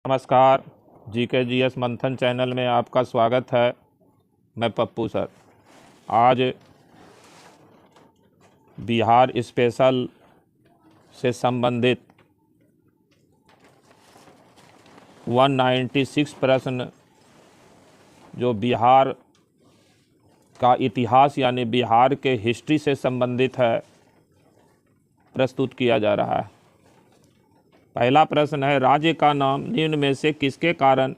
नमस्कार। GKGS मंथन channel में आपका स्वागत है। मैं पप्पू सर। आज बिहार स्पेशल से संबंधित 196 प्रश्न जो बिहार का इतिहास यानी बिहार के हिस्ट्री से संबंधित है प्रस्तुत किया जा रहा है। पहला प्रश्न है, राज्य का नाम निम्न में से किसके कारण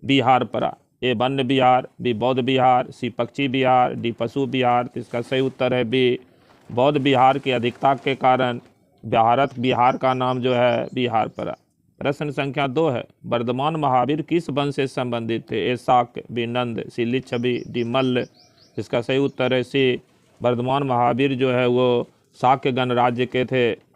बिहार पड़ा? ए वन्य बिहार, बी बौद्ध बिहार, सी पक्षी बिहार, डी पशु बिहार। तो इसका सही उत्तर है बी बौद्ध बिहार की अधिकता के कारण बिहार का नाम जो है बिहार पड़ा। प्रश्न संख्या 2 है, वर्धमान महावीर किस वंश से संबंधित थे? ए शाक्य, बी नंद, सी लिच्छवी, डी मल्ल। इसका सही उत्तर है सी वर्धमान महावीर जो है वो शाक्य गणराज्य के थे।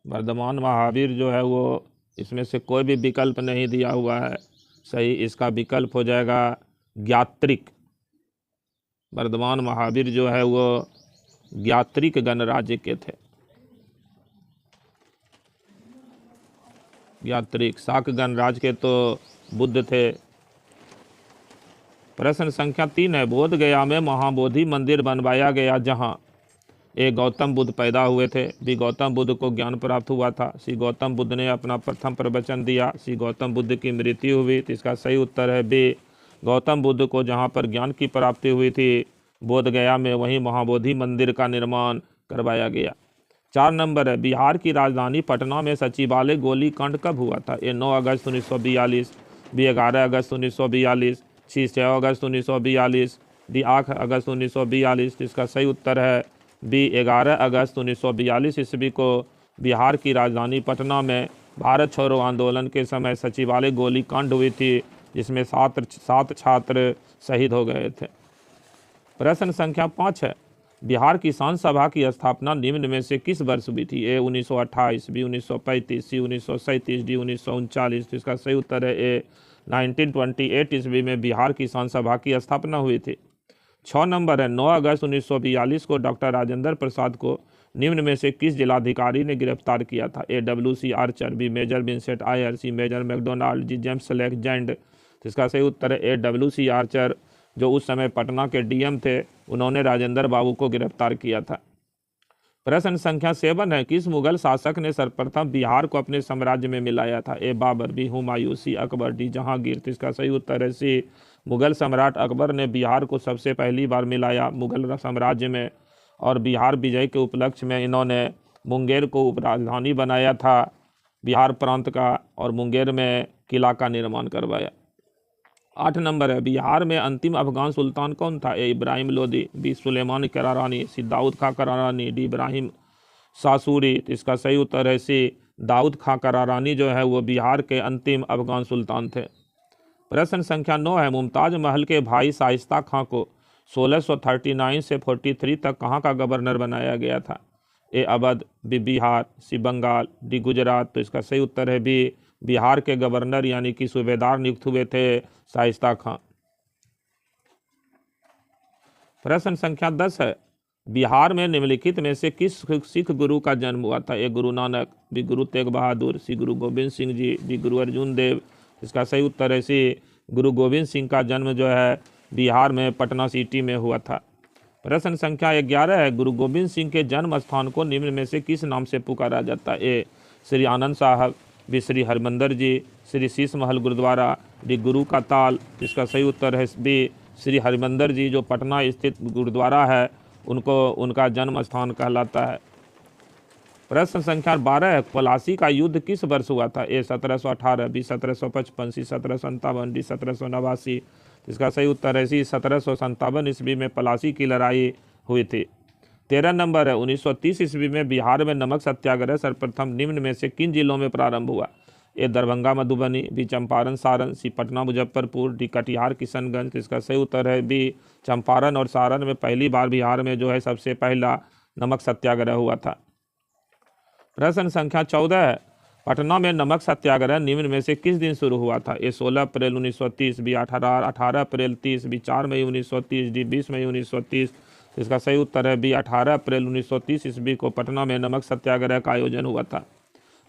वर्धमान महावीर जो है वो इसमें से कोई भी विकल्प नहीं दिया हुआ है। सही इसका विकल्प हो जाएगा ज्ञात्रिक। वर्धमान महावीर जो है वो ज्ञात्रिक गणराज्य के थे। ज्ञात्रिक शाक्य गणराज्य के तो बुद्ध थे। प्रश्न संख्या 3 है, बोध गया में महाबोधि मंदिर बनवाया गया जहां ए गौतम बुद्ध पैदा हुए थे, बी गौतम बुद्ध को ज्ञान प्राप्त हुआ था, सी गौतम बुद्ध ने अपना प्रथम प्रवचन दिया, सी गौतम बुद्ध की मृत्यु हुई। तो इसका सही उत्तर है बी गौतम बुद्ध को जहां पर ज्ञान की प्राप्ति हुई थी बोध गया में वहीं महाबोधि मंदिर का निर्माण करवाया गया। 4 नंबर है, बिहार की राजधानी पटना में सचिवालय गोलीकांड कब हुआ था? ए 9 अगस्त 1942, बी 11 अगस्त 1942, सी 6 अगस्त 1942, डी 8 अगस्त 1942। इसका सही उत्तर है बी 11 अगस्त 1942 ईस्वी को बिहार की राजधानी पटना में भारत छोड़ो आंदोलन के समय सचिवालय गोलीकांड हुई थी, जिसमें 7 छात्र शहीद हो गए थे। प्रश्न संख्या 5 है, बिहार किसान सभा की स्थापना निम्न में से किस वर्ष हुई थी? ए 1928, बी 1935, सी 1937, डी 1939। तो इसका सही उत्तर है ए 1928 ईस्वी में बिहार किसान सभा की स्थापना हुई थी। 6 नंबर है, 9 अगस्त 1942 को डॉक्टर राजेंद्र प्रसाद को निम्न में से किस जिलाधिकारी ने गिरफ्तार किया था? A WC Archer, B Major Vincent Eyre, C Major Macdonald, G James लेकजेंड। तो इसका सही उत्तर है ए WC आर्चर जो उस समय पटना के DM थे, उन्होंने राजेंद्र बाबू को गिरफ्तार किया था। प्रश्न संख्या 7 है, किस मुगल शासक ने सर्वप्रथम बिहार को अपने साम्राज्य में मिलाया था? ए बाबर, बी हुमायूं, सी अकबर, डी जहांगीर। तो इसका सही उत्तर है सी मुगल सम्राट अकबर ने बिहार को सबसे पहली बार मिलाया मुगल साम्राज्य में, और बिहार विजय के उपलक्ष्य में इन्होंने मुंगेर को उपराजधानी बनाया था बिहार प्रांत का, और मुंगेर में किला का निर्माण करवाया। 8 नंबर है, बिहार में अंतिम अफगान सुल्तान कौन था? ए इब्राहिम लोदी, बी सुलेमान करारानी, सी दाऊद खां करारानी, डी इब्राहिम सासूरी। तो इसका सही उत्तर है सी दाऊद खां करारानी जो है वो बिहार के अंतिम अफगान सुल्तान थे। प्रश्न संख्या 9 है, मुमताज महल के भाई शाइस्ता खां को 1639 से 43 तक कहाँ का गवर्नर बनाया गया था? ए अवध, बी बिहार, सी बंगाल, डी गुजरात। तो इसका सही उत्तर है बी बिहार के गवर्नर यानी कि सूबेदार नियुक्त हुए थे शाइस्ता खां। प्रश्न संख्या 10 है, बिहार में निम्नलिखित में से किस सिख गुरु का जन्म हुआ था? ए गुरु नानक, बी गुरु तेग बहादुर, सी गुरु गोविंद सिंह जी, डी गुरु अर्जुन देव। इसका सही उत्तर है सी गुरु गोविंद सिंह का जन्म जो है बिहार में पटना सिटी में हुआ था। प्रश्न संख्या 11 है, गुरु गोविंद सिंह के जन्म स्थान को निम्न में से किस नाम से पुकारा जाता है? ए श्री आनंद साहब, बी श्री हरमंदर जी, श्री शीश महल गुरुद्वारा, डी गुरु का ताल। इसका सही उत्तर है बी श्री हरमंदर जी जो पटना स्थित गुरुद्वारा है उनका जन्म स्थान कहलाता है। प्रश्न संख्या 12 है, प्लासी का युद्ध किस वर्ष हुआ था? ए 1718, बी 1755, सी 1757, डी 1789। इसका सही उत्तर है सी 1757 ईस्वी में प्लासी की लड़ाई हुई थी। 13 नंबर है, 1930 ईस्वी में बिहार में नमक सत्याग्रह सर्वप्रथम निम्न में से किन जिलों में प्रारंभ हुआ? ए दरभंगा मधुबनी, बी चंपारण सारण, सी पटना मुजफ्फरपुर, डी कटिहार किशनगंज। इसका सही उत्तर है बी चंपारण और सारण में पहली बार बिहार में जो है सबसे पहला नमक सत्याग्रह हुआ था। प्रश्न संख्या 14 है, पटना में नमक सत्याग्रह निम्न में से किस दिन शुरू हुआ था? ए 16 अप्रैल 1930, बी 18 अप्रैल 30, बी 4 मई 1930, डी 20 मई 1930। तो इसका सही उत्तर है बी 18 अप्रैल 1930 ईस्वी को पटना में नमक सत्याग्रह का आयोजन हुआ था।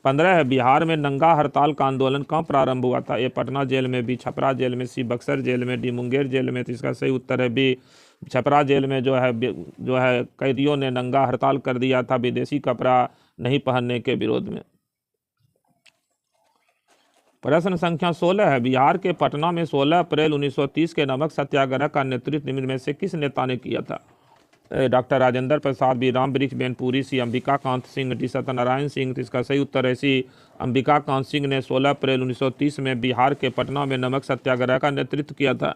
15 है बिहार में नंगा हड़ताल का आंदोलन कहाँ प्रारंभ हुआ था? ए पटना जेल में, बी छपरा जेल में, सी बक्सर जेल में, डी मुंगेर जेल में। तो इसका सही उत्तर है बी छपरा जेल में जो है कैदियों ने नंगा हड़ताल कर दिया था विदेशी कपड़ा नहीं पहनने के विरोध में। प्रश्न संख्या 16 है बिहार के पटना में 16 अप्रैल 1930 के नमक सत्याग्रह का नेतृत्व निम्न में से किस नेता ने किया था? डॉक्टर राजेंद्र प्रसाद, बी रामवृक्ष बेनपुरी, सी अंबिका कांत सिंह, डी सत्यनारायण सिंह। तो इसका सही उत्तर है सी अंबिका कांत सिंह ने 16 अप्रैल 1930 में बिहार के पटना में नमक सत्याग्रह का नेतृत्व किया था।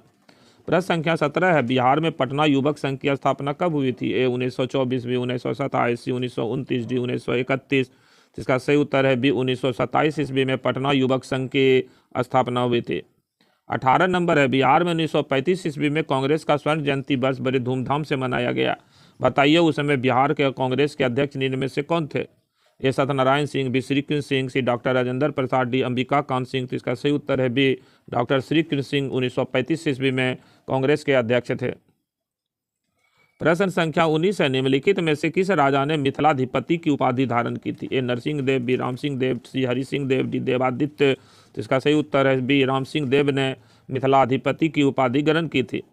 प्रश्न संख्या 17 है बिहार में पटना युवक संघ की स्थापना कब हुई थी? ए 1924, बी 1927, सी 1929, डी 1931। इसका सही उत्तर है बी 1927 ईस्वी में पटना युवक संघ की स्थापना हुई थी। 18 नंबर है बिहार में 1935 ईस्वी में कांग्रेस का स्वर्ण जयंती वर्ष बड़े धूमधाम से मनाया गया। बताइए उस समय बिहार के कांग्रेस के अध्यक्ष निम्न में से कौन थे? ए सत्यनारायण सिंह, बी श्री कृष्ण सिंह, सी डॉक्टर राजेंद्र प्रसाद, डी अंबिका कांत सिंह। तो इसका सही उत्तर है बी डॉक्टर श्री कृष्ण सिंह 1935 ईस्वी में कांग्रेस के अध्यक्ष थे। प्रश्न संख्या 19 है निम्नलिखित में से किस राजा ने मिथिलाधिपति की उपाधि धारण की थी? ए नरसिंह देव, बी राम सिंह देव, सी हरि सिंह देव, डी देवादित्य। तो इसका सही उत्तर है बी राम सिंह देव ने मिथिलाधिपति की उपाधि ग्रहण की थी।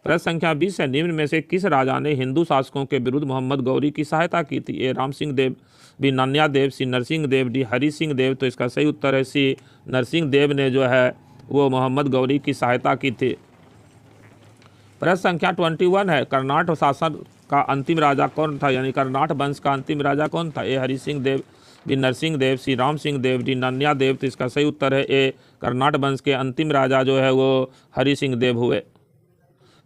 प्रश्न संख्या 20 है निम्न में से किस राजा ने हिंदू शासकों के विरुद्ध मोहम्मद गौरी की सहायता की थी? ए राम सिंह देव, बी नान्या देव, सी नरसिंह देव, डी हरि सिंह देव। तो इसका सही उत्तर है सी नरसिंह देव ने जो है वो मोहम्मद गौरी की सहायता की थी। प्रश्न संख्या 21 है कर्नाट शासन का अंतिम राजा कौन था? यानी कर्नाट वंश का अंतिम राजा कौन था? ए हरि सिंह देव, बी नरसिंह देव, सी राम सिंह देव, डी नान्या देव। तो इसका सही उत्तर है ए कर्नाट वंश के अंतिम राजा जो है वो हरि सिंह देव हुए।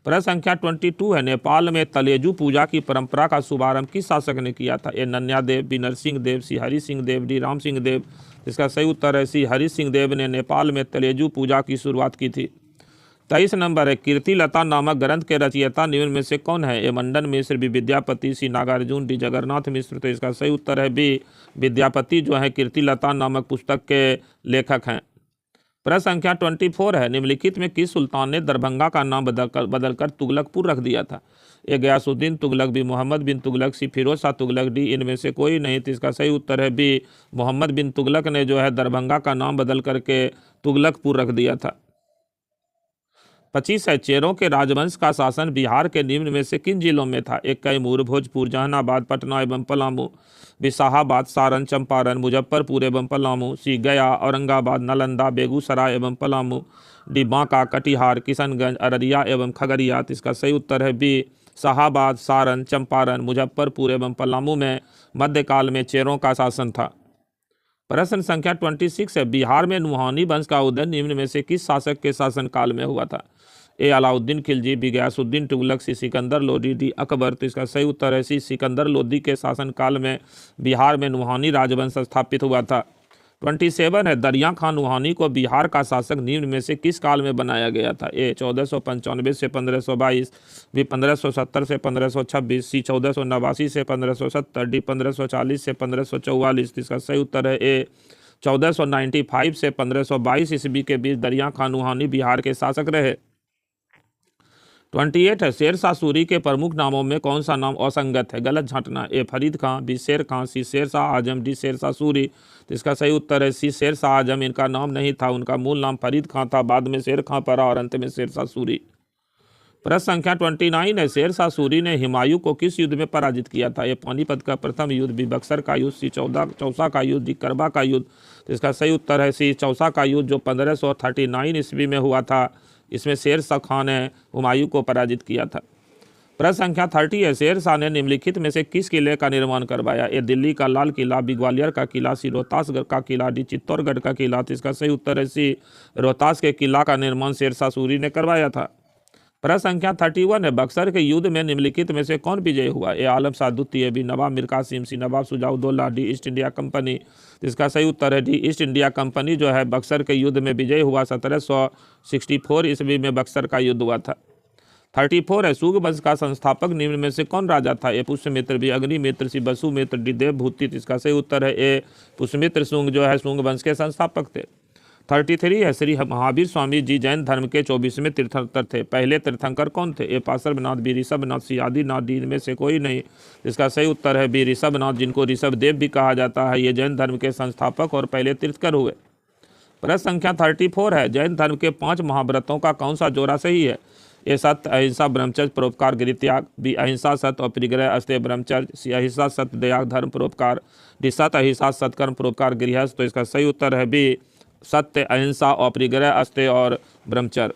प्रश्न संख्या 22 है नेपाल में तलेजू पूजा की परंपरा का शुभारंभ किस शासक ने किया था? ए नन्या देव, बी नरसिंह देव, सी हरि सिंह देव, डी राम सिंह देव। इसका सही उत्तर है सी हरि सिंह देव ने नेपाल में तलेजू पूजा की शुरुआत की थी। 23 नंबर है कीर्तिलता नामक ग्रंथ के रचयिता निम्न में से कौन है? ए मंडन मिश्र, बी विद्यापति, सी नागार्जुन, डी जगन्नाथ मिश्र। तो इसका सही उत्तर है बी विद्यापति जो है कीर्तिलता नामक पुस्तक के लेखक हैं। प्रश्न संख्या 24 है निम्नलिखित में किस सुल्तान ने दरभंगा का नाम बदलकर तुगलकपुर रख दिया था? ए गयासुद्दीन तुगलक, बी मोहम्मद बिन तुगलक, सी फिरोज शाह तुगलक, डी इनमें से कोई नहीं। तो इसका सही उत्तर है बी मोहम्मद बिन तुगलक ने जो है दरभंगा का नाम बदल करके तुगलकपुर रख दिया था। 25 है चेरों के राजवंश का शासन बिहार के निम्न में से किन जिलों में था? एक कैमूर, भोजपुर, जहानाबाद, पटना एवं पलामू, बिसाहाबाद, सारण, चंपारण, मुजफ्फरपुर एवं पलामू, सी गया, औरंगाबाद, नालंदा, बेगूसराय एवं पलामू, डी बांका, कटिहार, किशनगंज, अररिया एवं खगड़िया। तो इसका सही उत्तर है बी शाहाबाद, सारण, चंपारण, मुजफ्फरपुर एवं पलामू में मध्यकाल में चेरों का शासन था। प्रश्न संख्या 26 है बिहार में नुहानी वंश का उदय निम्न में से किस शासक के शासनकाल में हुआ था? ए अलाउद्दीन खिलजी, बी गयासुद्दीन तुगलक, सी सिकंदर लोदी, डी अकबर। तो इसका सही उत्तर है सी सिकंदर लोदी के शासनकाल में बिहार में नुहानी राजवंश स्थापित हुआ था। 27 है दरिया खान नुहानी को बिहार का शासक निम्न में से किस काल में बनाया गया था? ए 1495 से 1522, बी 1570 से 1526, सी 1489 से 1570, डी 1540 से 1544। इसका सही उत्तर है ए 1495 से 1522 ईस्वी के बीच दरिया खान नुहानी बिहार के शासक रहे। 28 है शेर शाह सूरी के प्रमुख नामों में कौन सा नाम असंगत है? गलत झांटना। ए फरीद खां, बी शेर खां, सी शेर शाह आजम, डी शेर शाह सूरी। तो इसका सही उत्तर है सी शेर शाह आजम इनका नाम नहीं था, उनका मूल नाम फरीद खां था, बाद में शेर खां पड़ा और अंत में शेर शाह सूरी। प्रश्न संख्या 29 है शेर शाह सूरी ने हुमायूं को किस युद्ध में पराजित किया था? ये पानीपत का प्रथम युद्ध, बी बक्सर का युद्ध, सी चौसा का युद्ध, डी करबा का युद्ध। तो इसका सही उत्तर है सी चौसा का युद्ध जो 1539 ईस्वी में हुआ था। इसमें शेर शाह खान ने हुमायूं को पराजित किया था। प्रश्न संख्या 30 है शेर शाह ने निम्नलिखित में से किस किले का निर्माण करवाया? ए दिल्ली का लाल किला, बी ग्वालियर का किला, सी रोहतास का किला, डी चित्तौड़गढ़ का किला। तो इसका सही उत्तर है सी रोहतास के किला का निर्माण शेर शाह सूरी ने करवाया था। प्रश्न संख्या 31 है बक्सर के युद्ध में निम्नलिखित में से कौन विजयी हुआ? ए आलम शाह द्वितीय, B Nawab Mir Qasim, C Nawab Shujauddaula, D East India Company. इसका सही उत्तर है डी ईस्ट इंडिया कंपनी जो है बक्सर के युद्ध में विजयी हुआ। 1764 ईस्वी में बक्सर का युद्ध हुआ था। 34 है सूग वंश का संस्थापक निम्न में से कौन राजा था? ए पुष्यमित्र, बी अग्निमित्र, सी बसुमित्र, डी देवभूति। इसका सही उत्तर है ए पुष्यमित्र सूंग जो है सूंग वंश के संस्थापक थे। 33 है, श्री महावीर स्वामी जी जैन धर्म के 24वें तीर्थंकर थे। पहले तीर्थंकर कौन थे? ए पार्श्वनाथ, बी ऋषभनाथ, सी आदिनाथ, डी इनमें से कोई नहीं। इसका सही उत्तर है बी ऋषभनाथ, जिनको ऋषभ देव भी कहा जाता है। ये जैन धर्म के संस्थापक और पहले तीर्थंकर हुए। प्रश्न संख्या 34 है, जैन धर्म के 5 महाव्रतों का कौन सा जोड़ा सही है? ए सत्य, अहिंसा, ब्रह्मचर्य, परोपकार, गृहत्याग, बी अहिंसा, सत्य और परिग्रह, अस्तेय, ब्रह्मचर्य, सी अहिंसा, सत्य, दया, धर्म, परोपकार, डी सत्य, अहिंसा, सत्कर्म, परोपकार, गृहस्थ। तो इसका सही उत्तर है बी सत्य, अहिंसा, अपरिग्रह, अस्तेय और ब्रह्मचर्य।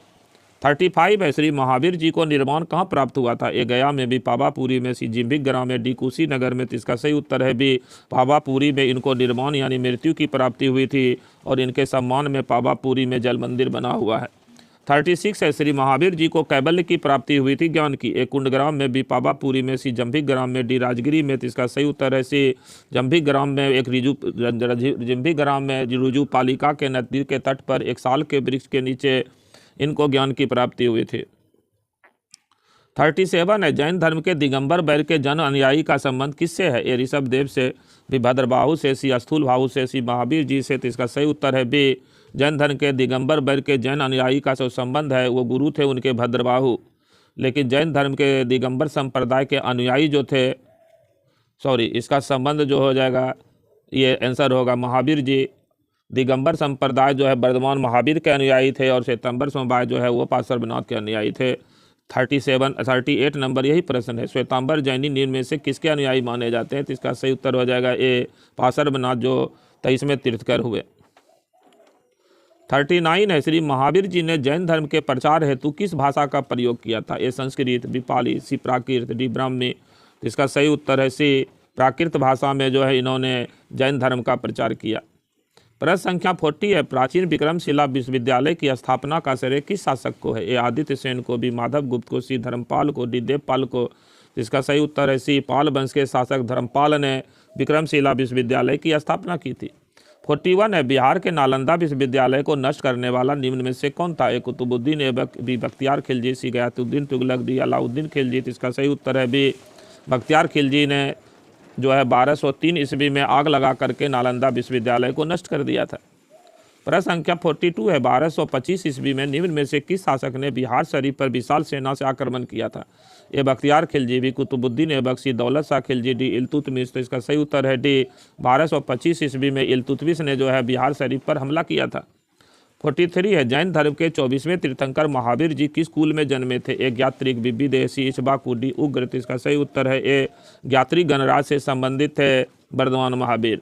35 है, श्री महावीर जी को निर्वाण कहाँ प्राप्त हुआ था? ए गया में, बी पावापुरी में, सी जिम्भिक ग्राम में, डी कुशीनगर में। तो इसका सही उत्तर है बी पावापुरी में इनको निर्वाण यानी मृत्यु की प्राप्ति हुई थी और इनके सम्मान में पावापुरी में जल मंदिर बना हुआ है। 36 है, श्री महावीर जी को कैबल्य की प्राप्ति हुई थी ज्ञान की? ए कुंडग्राम में, बी पावापुरी में, सी जम्भिक ग्राम में, डी राजगिरी में। तो इसका सही उत्तर है सी जम्भिक ग्राम में। एक जम्भिक ग्राम में रुजु पालिका के नदी के तट पर एक साल के वृक्ष के नीचे इनको ज्ञान की प्राप्ति हुई थी। 37 है, जैन धर्म के दिगंबर बैर के जन अनुयायी का संबंध किससे है? ए ऋषभ देव से, बी भद्रबाहु से, सी स्थूल भाहु से, सी महावीर जी से। तो इसका सही उत्तर है बी जैन धर्म के दिगंबर बैर के जैन अनुयायी का जो संबंध है वो गुरु थे उनके भद्रबाहु। लेकिन जैन धर्म के दिगंबर संप्रदाय के अनुयायी जो थे, इसका संबंध जो हो जाएगा ये आंसर होगा महावीर जी। दिगंबर संप्रदाय जो है वर्धमान महावीर के अनुयायी थे और श्वेतांबर समुदाय जो है वो पार्श्वनाथ के अनुयायी थे। 38 नंबर यही प्रश्न है, श्वेतांबर जैनी निम्न में से किसके अनुयायी माने जाते हैं? तो इसका सही उत्तर हो जाएगा ए पार्श्वनाथ जो 23वें तीर्थंकर हुए। 39 है, श्री महावीर जी ने जैन धर्म के प्रचार हेतु किस भाषा का प्रयोग किया था? ए संस्कृत, बी पाली, सी प्राकृत, डी ब्राह्मी। तो इसका सही उत्तर है सी प्राकृत भाषा में जो है इन्होंने जैन धर्म का प्रचार किया। प्रश्न संख्या 40 है, प्राचीन विक्रमशिला विश्वविद्यालय की स्थापना का श्रेय किस शासक को है? ए आदित्य सेन को, बी माधव गुप्त को, सी धर्मपाल को, डी देवपाल को। इसका सही उत्तर है सी पाल वंश के शासक धर्मपाल ने विक्रमशिला विश्वविद्यालय की स्थापना की थी। 41 है, बिहार के नालंदा विश्वविद्यालय को नष्ट करने वाला निम्न में से कौन था? ए कुतुबुद्दीन ऐबक, बी बख्तियार खिलजी, सी गयासुद्दीन तुगलक, डी अलाउद्दीन खिलजी। इसका सही उत्तर है बी बख्तियार खिलजी ने जो है 1203 ईस्वी में आग लगा करके नालंदा विश्वविद्यालय को नष्ट कर दिया था। प्रश्न संख्या 42 है, 1225 ईस्वी में निम्न में से किस शासक ने बिहार शरीफ पर विशाल सेना से आक्रमण किया था? ए बख्तियार खिलजी, बी कुतुबुद्दीन ऐबक, सी दौलत शाह खिलजी, डी इल्तुतमिश। तो इसका सही उत्तर है डी 1225 ईस्वी में इल्तुतमिश ने जो है बिहार शरीफ पर हमला किया था। 43 है, जैन धर्म के 24वें तीर्थंकर महावीर जी किस कुल में जन्मे थे? ए ज्ञात्रिक, बी विदेशी, इक्ष्वाकु, डी उग्र। तो इसका सही उत्तर है ए ज्ञात्री गणराज से संबंधित थे वर्धमान महावीर।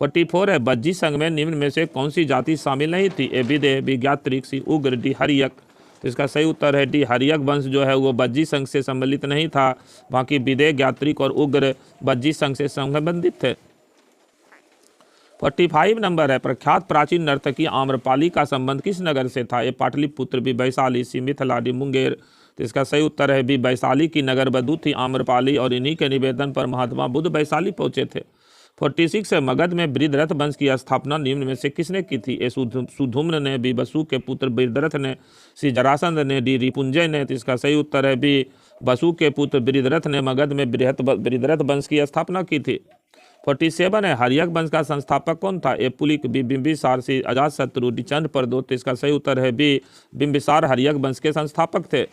44 है, बज्जी संघ में निम्न में से कौन सी जाति शामिल नहीं थी? ए विदेह, बी ज्ञात्रिक, सी उग्र, डी हरियक। तो इसका सही उत्तर है डी हरियक वंश जो है वो बज्जी संघ से सम्मिलित नहीं था, बाकी विदेह, ज्ञात्रिक और उग्र बज्जी संघ से संबंधित थे। 45 नंबर है, प्रख्यात प्राचीन नर्तकी आम्रपाली का संबंध किस नगर से था? ए पाटलिपुत्र, बी वैशाली, सी मिथिला, डी मुंगेर। तो इसका सही उत्तर है बी वैशाली की नगर वधु थी आम्रपाली और इन्हीं के निवेदन पर महात्मा बुद्ध वैशाली पहुंचे थे। 46 है, मगध में बृहद्रथ वंश की स्थापना निम्न में से किसने की थी? ए सुधुम्न ने, बी वसु के पुत्र बृहद्रथ ने, सी जरासंध ने, डी रिपुंजय ने। तो इसका सही उत्तर है बी वसु के पुत्र बृहद्रथ ने मगध में बृहद्रथ वंश की स्थापना की थी। 47 है, हरियक वंश का संस्थापक कौन था? ए पुलिक, बी बिंबिसार, सी अजातशत्रु, डी चंद्र प्रदोत। तो इसका सही उत्तर है बी बिंबिसार हरियक वंश के संस्थापक थे।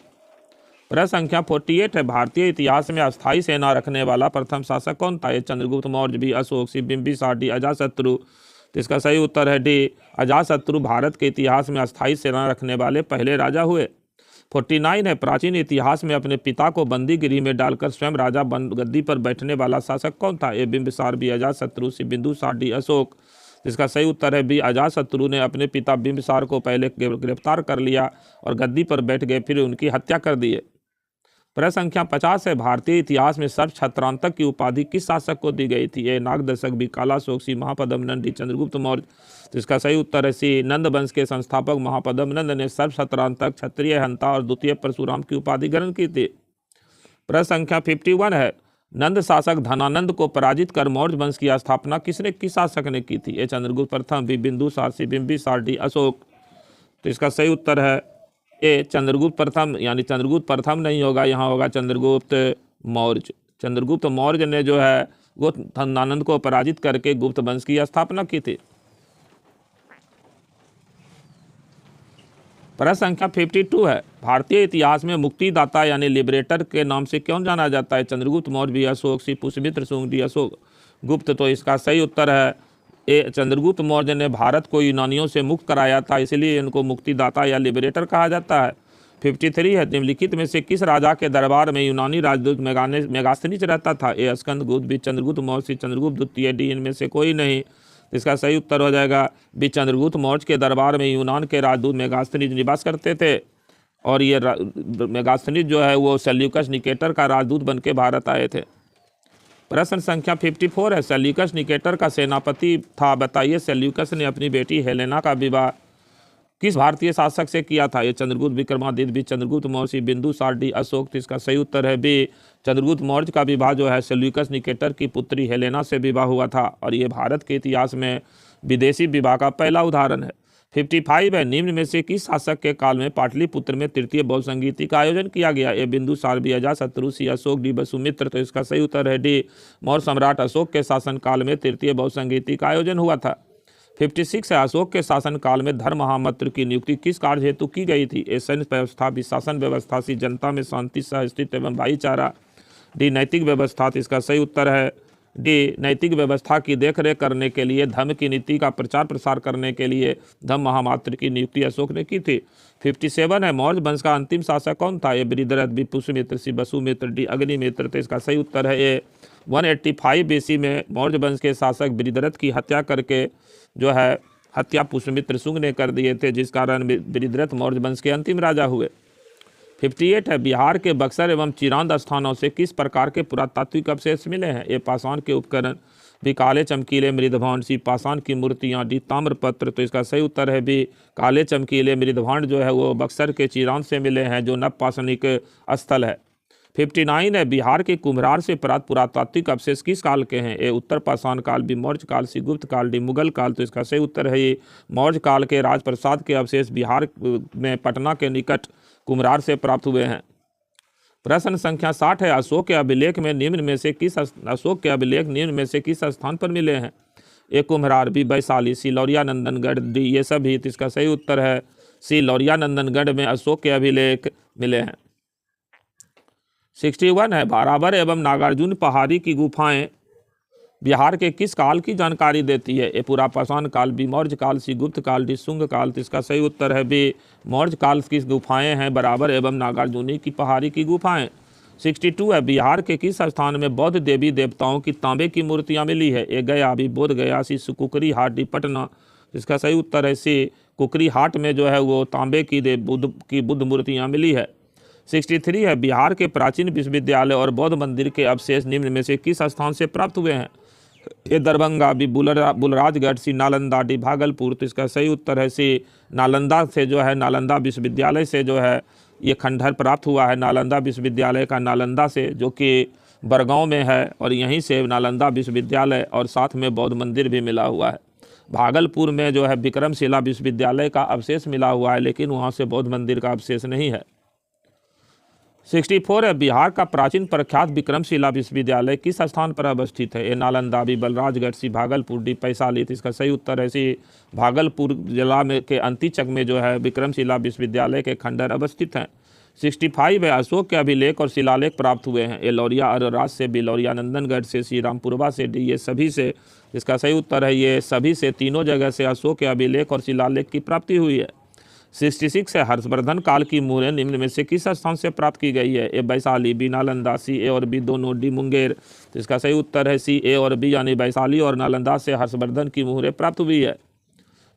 प्रश्न संख्या 48 है, भारतीय इतिहास में अस्थायी सेना रखने वाला प्रथम शासक कौन था? ए चंद्रगुप्त मौर्य, बी अशोक, सी बिंबिसार, डी अजातशत्रु। तो इसका सही उत्तर है डी अजातशत्रु भारत के इतिहास में अस्थायी सेना रखने वाले पहले राजा हुए। 49 है, प्राचीन इतिहास में अपने पिता को बंदी गृह में डालकर स्वयं राजा गद्दी पर बैठने वाला शासक कौन था? ए बिंबिसार, बी अजातशत्रु, सी बिंदुसार, डी अशोक। इसका सही उत्तर है बी अजातशत्रु ने अपने पिता बिंबिसार को पहले गिरफ्तार कर लिया और गद्दी पर बैठ गए, फिर उनकी हत्या कर दिए। प्रश्न संख्या 50 है, भारतीय इतिहास में सर्वछत्रांतक की उपाधि किस शासक को दी गई थी? ए नागदशक, बी कालाशोक, सी महापद्म नंद, डी चंद्रगुप्त मौर्य। तो इसका सही उत्तर है सी नंद वंश के संस्थापक महापद्म नंद ने सर्वछत्रांतक, क्षत्रिय हंता और द्वितीय परशुराम की उपाधि ग्रहण की थी। प्रश्न संख्या 51 है, नंद शासक धनानंद को पराजित कर मौर्य वंश की स्थापना किस शासक ने की थी? ए चंद्रगुप्त प्रथम, बी बिंदुसार, सी बिंबिसार, डी अशोक। तो इसका सही उत्तर है ए चंद्रगुप्त प्रथम, यानी चंद्रगुप्त प्रथम नहीं होगा, यहाँ होगा चंद्रगुप्त मौर्य। चंद्रगुप्त मौर्य ने जो है वो धनानंद को पराजित करके गुप्त वंश की स्थापना की थी। प्रश्न संख्या 52 है, भारतीय इतिहास में मुक्तिदाता यानी लिबरेटर के नाम से क्यों जाना जाता है? चंद्रगुप्त मौर्य, बी अशोक, सी पुष्यमित्र शुंग, डी अशोक गुप्त। तो इसका सही उत्तर है ए, चंद्रगुप्त मौर्य ने भारत को यूनानियों से मुक्त कराया था, इसलिए इनको मुक्तिदाता या लिबरेटर कहा जाता है। 53 है, निम्नलिखित में से किस राजा के दरबार में यूनानी राजदूत मेगास्थनीज रहता था? ए स्कंदगुप्त, बी चंद्रगुप्त मौर्य, सी चंद्रगुप्त द्वितीय, डी इनमें से कोई नहीं। इसका सही उत्तर हो जाएगा बी चंद्रगुप्त मौर्य के दरबार में यूनान के राजदूत मेगास्थनीज निवास करते थे, और ये मेगास्थनीज जो है वो सेल्यूकस निकेटर का राजदूत बन के भारत आए थे। प्रश्न संख्या 54 है, सेल्यूकस निकेटर का सेनापति था, बताइए। सेल्यूकस ने अपनी बेटी हेलेना का विवाह किस भारतीय शासक से किया था? ये चंद्रगुप्त विक्रमादित्य, बी चंद्रगुप्त मौर्य, बिंदुसार, डी अशोक। तो इसका सही उत्तर है बी चंद्रगुप्त मौर्य का विवाह जो है सेल्यूकस निकेटर की पुत्री हेलेना से विवाह हुआ था, और ये भारत के इतिहास में विदेशी विवाह का पहला उदाहरण है। 55 है, निम्न में से किस शासक के काल में पाटलिपुत्र में तृतीय बौद्ध संगीति का आयोजन किया गया? ए बिंदुसार, बी अजातशत्रु, सी अशोक, डी वसुमित्र। तो इसका सही उत्तर है डी मौर्य सम्राट अशोक के शासनकाल में तृतीय बौद्ध संगीति का आयोजन हुआ था। 56 है, अशोक के शासनकाल में धर्म महामंत्र की नियुक्ति किस कार्य हेतु की गई थी? ए सैन्य व्यवस्था, बी शासन व्यवस्था, सी जनता में शांति, सहअस्तित्व एवं भाईचारा, डी नैतिक व्यवस्था। तो इसका सही उत्तर है डी नैतिक व्यवस्था की देखरेख करने के लिए, धर्म की नीति का प्रचार प्रसार करने के लिए धर्म महामात्र की नियुक्ति अशोक ने की थी। 57 है, मौर्य वंश का अंतिम शासक कौन था? ए बृहद्रथ, बी पुष्यमित्र, सी वसुमित्र, डी अग्निमित्र। तो इसका सही उत्तर है ए 185 BC में मौर्य वंश के शासक बृहद्रथ की हत्या करके जो है हत्या पुष्यमित्र शुंग ने कर दिए थे, जिस कारण बृहद्रथ मौर्य वंश के अंतिम राजा हुए। 58 है, बिहार के बक्सर एवं चिरांद स्थानों से किस प्रकार के पुरातात्विक अवशेष मिले हैं? ए पाषाण के उपकरण, बी काले चमकीले मृदभांड, सी पाषाण की मूर्तियां, डी ताम्रपत्र। तो इसका सही उत्तर है बी काले चमकीले मृदभांड जो है वो बक्सर के चिरांद से मिले हैं, जो नवपाषाणिक स्थल है। 59 है, बिहार के कुम्हरार से प्राप्त पुरातात्विक अवशेष किस काल के हैं? ए उत्तर पाषाण काल, बी मौर्य काल, सी गुप्त काल, डी मुगल काल। तो इसका सही उत्तर है ये मौर्य काल के राजप्रसाद के अवशेष बिहार में पटना के निकट कुम्हरार से प्राप्त हुए हैं। प्रश्न संख्या 60 है, अशोक के अभिलेख निम्न में से किस स्थान पर मिले हैं? ए कुम्हरार, बी वैशाली, सी लौरिया नंदनगढ़, डी ये सभी। तो इसका सही उत्तर है सी लौरिया नंदनगढ़ में अशोक के अभिलेख मिले हैं। 61 है, बाराबर एवं नागार्जुन पहाड़ी की गुफाएं बिहार के किस काल की जानकारी देती है? ए पुरापाषाण काल, बी मौर्य काल, सी गुप्त काल, डी शुंग काल। तो इसका सही उत्तर है बी मौर्य काल की गुफाएं हैं बाराबर एवं नागार्जुनी की पहाड़ी की गुफाएं। 62 है, बिहार के किस स्थान में बौद्ध देवी देवताओं की तांबे की मूर्तियां मिली है? ए गया, बी बोध गया, सी कुकरी हाट, डी पटना। इसका सही उत्तर है सी कुकरी हाट में जो है वो तांबे की बुद्ध मूर्तियाँ मिली है। 63 है, बिहार के प्राचीन विश्वविद्यालय और बौद्ध मंदिर के अवशेष निम्न में से किस स्थान से प्राप्त हुए हैं? ए दरभंगा, बी बुलराजगढ़, सी नालंदा, डी भागलपुर। तो इसका सही उत्तर है सी नालंदा से जो है नालंदा विश्वविद्यालय से जो है ये खंडहर प्राप्त हुआ है, नालंदा विश्वविद्यालय का, नालंदा से, जो कि बरगांव में है, और यहीं से नालंदा विश्वविद्यालय और साथ में बौद्ध मंदिर भी मिला हुआ है। भागलपुर में जो है विक्रमशिला विश्वविद्यालय का अवशेष मिला हुआ है, लेकिन वहाँ से बौद्ध मंदिर का अवशेष नहीं है। 64 है, बिहार का प्राचीन प्रख्यात विक्रमशिला विश्वविद्यालय किस स्थान पर अवस्थित है? ए नालंदा, बी बलराजगढ़, सी भागलपुर, डी वैशाली। तो इसका सही उत्तर है सी भागलपुर जिला में के अंतिचक में जो है विक्रमशिला विश्वविद्यालय के खंडहर अवस्थित हैं। 65 है, अशोक के अभिलेख और शिलालेख प्राप्त हुए हैं। ए लौरिया अरराज से, बी लौरिया नंदनगढ़ से, सी रामपुरवा से, डी ये सभी से। इसका सही उत्तर है ये सभी से, तीनों जगह से अशोक के अभिलेख और शिलालेख की प्राप्ति हुई है। 66 है, हर्षवर्धन काल की मुहरें निम्न में से किस स्थान से प्राप्त की गई है? ए वैशाली, बी नालंदा, सी ए और बी दोनों, डी मुंगेर। तो इसका सही उत्तर है सी ए और बी, यानी वैशाली और नालंदा से हर्षवर्धन की मुहरें प्राप्त हुई है।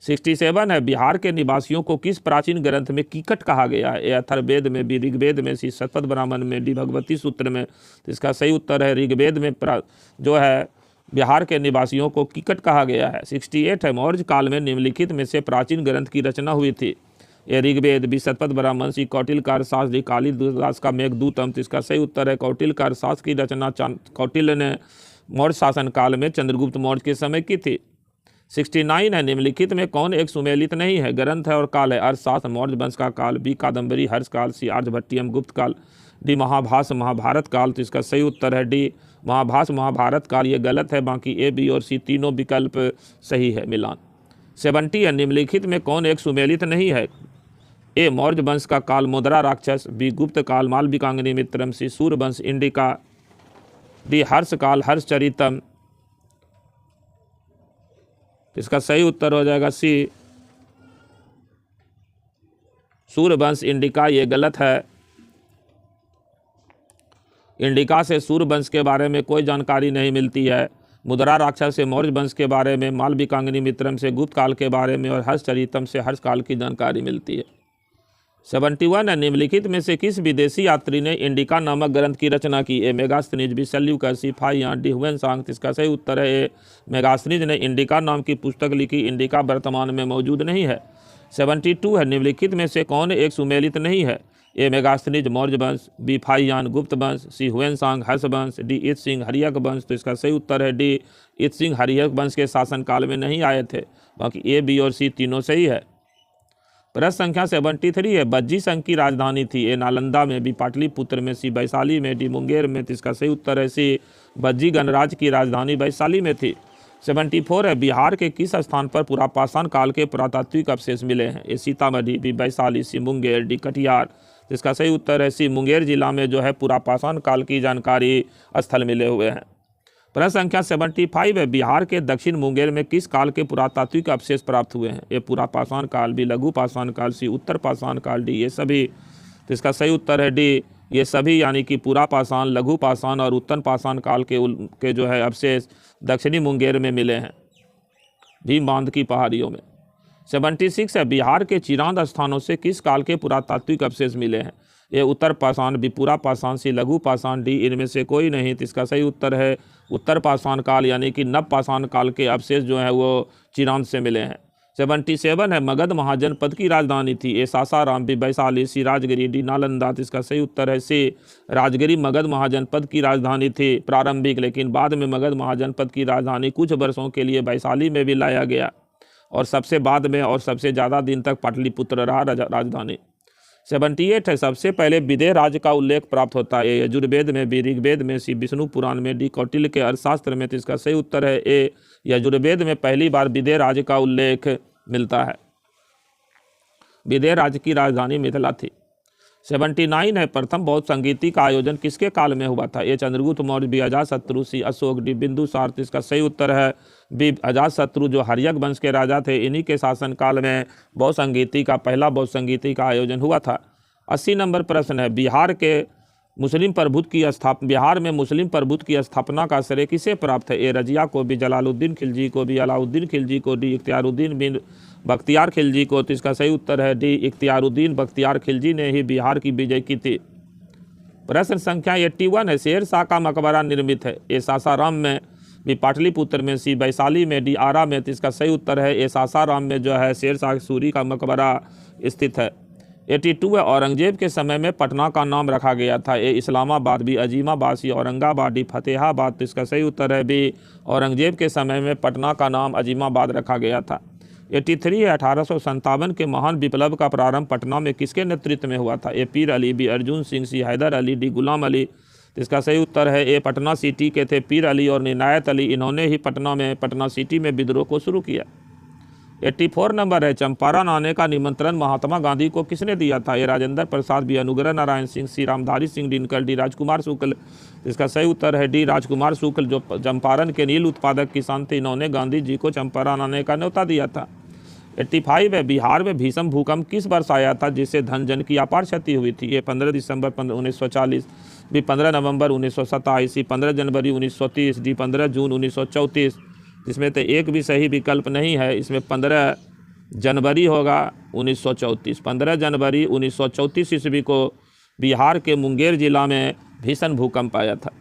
67 है, बिहार के निवासियों को किस प्राचीन ग्रंथ में कीकट कहा गया है? ए अथर्ववेद में, बी ऋग्वेद में, सी शतपथ ब्राह्मण में, डी भगवती सूत्र में। तो इसका सही उत्तर है ऋग्वेद में जो है बिहार के निवासियों को कीकट कहा गया है। 68 है, मौर्य काल में निम्नलिखित में से प्राचीन ग्रंथ की रचना हुई थी? ए ऋग्वेद, बी शतपथ ब्राह्मण, सी कौटिल्य शास्त्र, डी कालिदास का मेघदूतम। तो इसका सही उत्तर है कौटिल्य शास्त्र की रचना कौटिल्य ने मौर्य शासन काल में चंद्रगुप्त मौर्य के समय की थी। 69 है, निम्नलिखित में कौन एक सुमेलित नहीं है? ग्रंथ है और काल है। अर्थशास्त्र मौर्य वंश का काल, बी कादम्बरी हर्ष काल, सी आर्यभट्टियम गुप्त काल, डी महाभाष्य महाभारत काल। तो इसका सही उत्तर है डी महाभाष्य महाभारत काल। ये गलत है, बाकी ए, बी और सी तीनों विकल्प सही है, मिलान। 70 है, निम्नलिखित में कौन एक सुमेलित नहीं है? ए मौर्य वंश का काल मुद्रा राक्षस, बी गुप्त काल मालविकांगनी मित्रम, सी सूर्य वंश इंडिका, डी हर्ष काल हर्षचरितम। इसका सही उत्तर हो जाएगा सी सूर्य वंश इंडिका। ये गलत है। इंडिका से सूर्य वंश के बारे में कोई जानकारी नहीं मिलती है। मुद्रा राक्षस से मौर्य वंश के बारे में, मालविकांगनी मित्रम से गुप्त काल के बारे में और हर्षचरितम से हर्ष काल की जानकारी मिलती है। 71 है, निम्नलिखित में से किस विदेशी यात्री ने इंडिका नामक ग्रंथ की रचना की? ए मेगास्थनीज, बी सेल्यूकस, सी फाहियान, डी हुएनसांग। इसका सही उत्तर है ए मेगास्थनीज ने इंडिका नाम की पुस्तक लिखी। इंडिका वर्तमान में मौजूद नहीं है। 72 है, निम्नलिखित में से कौन एक सुमेलित नहीं है? ए मेगास्थनीज मौर्य वंश, बी फाहियान गुप्त वंश, सी हुएनसांग हर्ष वंश, डी इत सिंह हरियक वंश। तो इसका सही उत्तर है डी इत सिंह हरियक वंश के शासनकाल में नहीं आए थे। बाकी ए, बी और सी तीनों सही है। प्रश्न संख्या 73 है, बज्जी संघ की राजधानी थी? ए नालंदा में, बी पाटलिपुत्र में, सी वैशाली में, डी मुंगेर में। तो इसका सही उत्तर है सी बज्जी गणराज्य की राजधानी वैशाली में थी। 74 है, बिहार के किस स्थान पर पुरापाषाण काल के पुरातात्विक अवशेष मिले हैं? ए सीतामढ़ी, बी वैशाली, सी मुंगेर, डी कटिहार। तो इसका सही उत्तर है सी मुंगेर जिला में जो है पुरापाषाण काल की जानकारी स्थल मिले हुए हैं। प्रश्न संख्या 75 है, बिहार के दक्षिण मुंगेर में किस काल के पुरातात्विक अवशेष प्राप्त हुए हैं? ए पुरापाषाण काल, बी लघु पाषाण काल, सी उत्तर पाषाण काल, डी ये सभी। तो इसका सही उत्तर है डी ये सभी, यानी कि पुरापाषाण, लघु पाषाण और उत्तर पाषाण काल के जो है अवशेष दक्षिणी मुंगेर में मिले हैं, भीम बांध की पहाड़ियों में। 76 है, बिहार के चिरांद स्थानों से किस काल के पुरातात्विक अवशेष मिले हैं? ये उत्तर पाषाण, बी पुरापाषाण, सी लघु पाषाण, डी इनमें से कोई नहीं। तो इसका सही उत्तर है उत्तर पाषाण काल, यानी कि नव पाषाण काल के अवशेष जो है वो चिरांद से मिले हैं। 77 है, मगध महाजनपद की राजधानी थी? ए सासाराम, बी वैशाली, सी राजगिरी, डी नालंदा। तो इसका सही उत्तर है सी राजगिरी मगध महाजनपद की राजधानी थी प्रारंभिक, लेकिन बाद में मगध महाजनपद की राजधानी कुछ वर्षों के लिए वैशाली में भी लाया गया और सबसे बाद में और सबसे ज़्यादा दिन तक पाटलिपुत्र रहा राजधानी। 78 है, सबसे पहले विदेह राज्य का उल्लेख प्राप्त होता है? ए यजुर्वेद में, बी ऋग्वेद में, सी विष्णु पुराण में, डी कौटिल्य के अर्थशास्त्र में। तो इसका सही उत्तर है ए यजुर्वेद में पहली बार विदेह राज्य का उल्लेख मिलता है। विदेह राज्य की राजधानी मिथिला थी। 79 है, प्रथम बौद्ध संगीति का आयोजन किसके काल में हुआ था? ए चंद्रगुप्त मौर्य, बी अजातशत्रु, सी अशोक, डी बिंदुसार। तो इसका सही उत्तर है बी अजातशत्रु, जो हर्यक वंश के राजा थे। इन्हीं के शासनकाल में बौद्ध संगीति का पहला बौद्ध संगीति का आयोजन हुआ था। 80 नंबर प्रश्न है, बिहार में मुस्लिम प्रभुत्व की स्थापना का श्रेय किसे प्राप्त है? ए रजिया को, बी जलालुद्दीन खिलजी को, बी अलाउद्दीन खिलजी को, डी इख्तियारुद्दीन बिन बख्तियार खिलजी को। तो इसका सही उत्तर है डी इख्तियारुद्दीन बख्तियार खिलजी ने ही बिहार की विजय की थी। प्रश्न संख्या 81 है, शेर शाह का मकबरा निर्मित है? ए सासाराम में, बी पाटलिपुत्र में, सी वैशाली में, डी आरा में। तो इसका सही उत्तर है ए सासाराम में जो है शेर शाह सूरी का मकबरा स्थित है। 82 है, औरंगजेब के समय में पटना का नाम रखा गया था? ए इस्लामाबाद, बी अजीमाबाद, सी औरंगाबाद, डी फतेहाबाद। तो इसका सही उत्तर है बी औरंगजेब के समय में पटना का नाम अजीमाबाद रखा गया था। 83 है, 1857 के महान विप्लव का प्रारंभ पटना में किसके नेतृत्व में हुआ था? ए पीर अली, बी अर्जुन सिंह, सी हैदर अली, डी गुलाम अली। तो इसका सही उत्तर है ए पटना सिटी के थे पीर अली और इनायत अली। इन्होंने ही पटना सिटी में विद्रोह को शुरू किया। 84 नंबर है, चंपारण आने का निमंत्रण महात्मा गांधी को किसने दिया था? ए राजेंद्र प्रसाद, बी अनुग्रह नारायण सिंह, सी रामधारी सिंह दिनकर, डी राजकुमार शुक्ल। इसका सही उत्तर है डी राजकुमार शुक्ल, जो चंपारण के नील उत्पादक किसान थे। इन्होंने गांधी जी को चंपारण आने का न्योता दिया था। 85 है, बिहार में भीषण भूकंप किस वर्ष आया था जिससे धन जन की अपार क्षति हुई थी? ये 15 दिसंबर 1940, बी 15 नवंबर 1927, सी 15 जनवरी 1930, डी 15 जून 1934। जिसमें तो एक भी सही विकल्प नहीं है, इसमें 15 जनवरी होगा 1934। 15 जनवरी 1934 ईस्वी को बिहार के मुंगेर जिला में भीषण भूकंप आया था।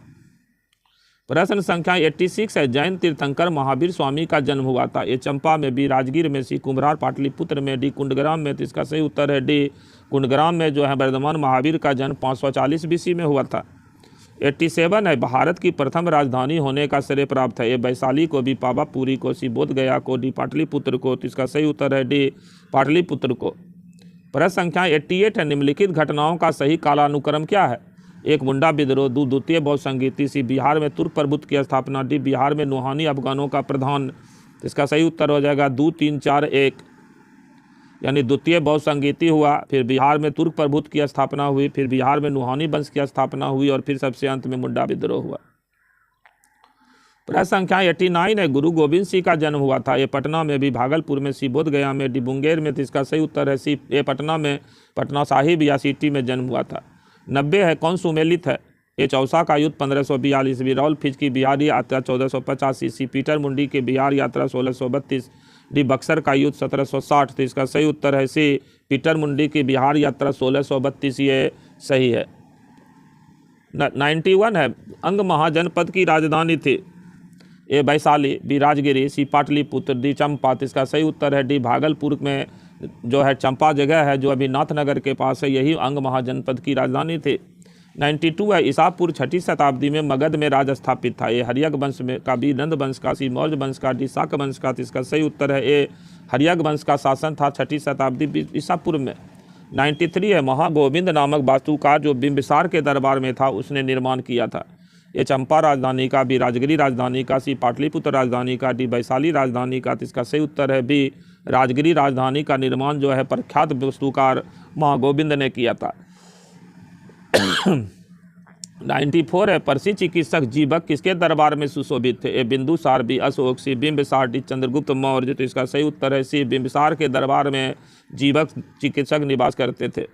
प्रश्न संख्या 86 है, जैन तीर्थंकर महावीर स्वामी का जन्म हुआ था? ये चंपा में, बी राजगीर में, सी कुम्भरार पाटलिपुत्र में, डी कुंडग्राम में। तो इसका सही उत्तर है डी कुंडग्राम में जो है वर्धमान महावीर का जन्म 540 BC में हुआ था। 87 है, भारत की प्रथम राजधानी होने का श्रेय प्राप्त है? ये वैशाली को, बी पावापुरी को, सी बोध गया को, डी पाटलिपुत्र को। तो इसका सही उत्तर है डी पाटलिपुत्र को। प्रश्न संख्या 88 है, निम्नलिखित घटनाओं का सही कालानुक्रम क्या है? एक मुंडा विद्रोह, दो द्वितीय बौद्ध संगीति, सी बिहार में तुर्क प्रभुत्व की स्थापना, डी बिहार में नुहानी अफगानों का प्रधान। इसका सही उत्तर हो जाएगा 2, 3, 4, 1। यानी द्वितीय बौद्ध संगीति हुआ, फिर बिहार में तुर्क प्रभुत्व की स्थापना हुई, फिर बिहार में नुहानी वंश की स्थापना हुई और फिर सबसे अंत में मुंडा विद्रोह हुआ। प्रश्न संख्या 89 है, गुरु गोविंद सिंह का जन्म हुआ था। ये पटना में भी, भागलपुर में, सी बोध गया में, डी मुंगेर में। तो इसका सही उत्तर है सी, ये पटना में, पटना साहिब या सिटी में जन्म हुआ था। 90 है, कौन सुमेलित है। ए चौसा का युद्ध 1542 ईस्वी, राउल फिज की बिहार यात्रा 1485 ईस्वी, पीटर मुंडी की बिहार यात्रा 1632, डी बक्सर का युद्ध 1760। तो इसका सही उत्तर है सी, पीटर मुंडी की बिहार यात्रा 1632, ये सही है। 91 है, अंग महाजनपद की राजधानी थी। ए वैशाली, बी राजगिरी, सी पाटलिपुत्र, डी चंपा। तो इसका सही उत्तर है डी भागलपुर में जो है चंपा जगह है, जो अभी नाथनगर के पास है, यही अंग महाजनपद की राजधानी थी। 92 है, ईसापुर 6ठी शताब्दी में मगध में राज स्थापित था। ये हर्यक वंश में का, बी नंद वंश का, सी मौर्य वंश का, डी शाक वंश का। तो इसका सही उत्तर है ए, हर्यक वंश का शासन था 6ठी शताब्दी ईसापुर में। 93 है, महागोविंद नामक वास्तुकार जो बिंबिसार के दरबार में था, उसने निर्माण किया था। ये चंपा राजधानी का, बी राजगिरी राजधानी का, सी पाटलिपुत्र राजधानी का, डी वैशाली राजधानी का। तो इसका सही उत्तर है बी, राजगिरी राजधानी का निर्माण जो है प्रख्यात वास्तुकार महागोविंद ने किया था। 94 है, प्रसिद्ध चिकित्सक जीवक किसके दरबार में सुशोभित थे। ए बिंदुसार, बी अशोक, सी बिंबिसार, डी चंद्रगुप्त मौर्य। तो इसका सही उत्तर है सी, बिंबिसार के दरबार में जीवक चिकित्सक निवास करते थे।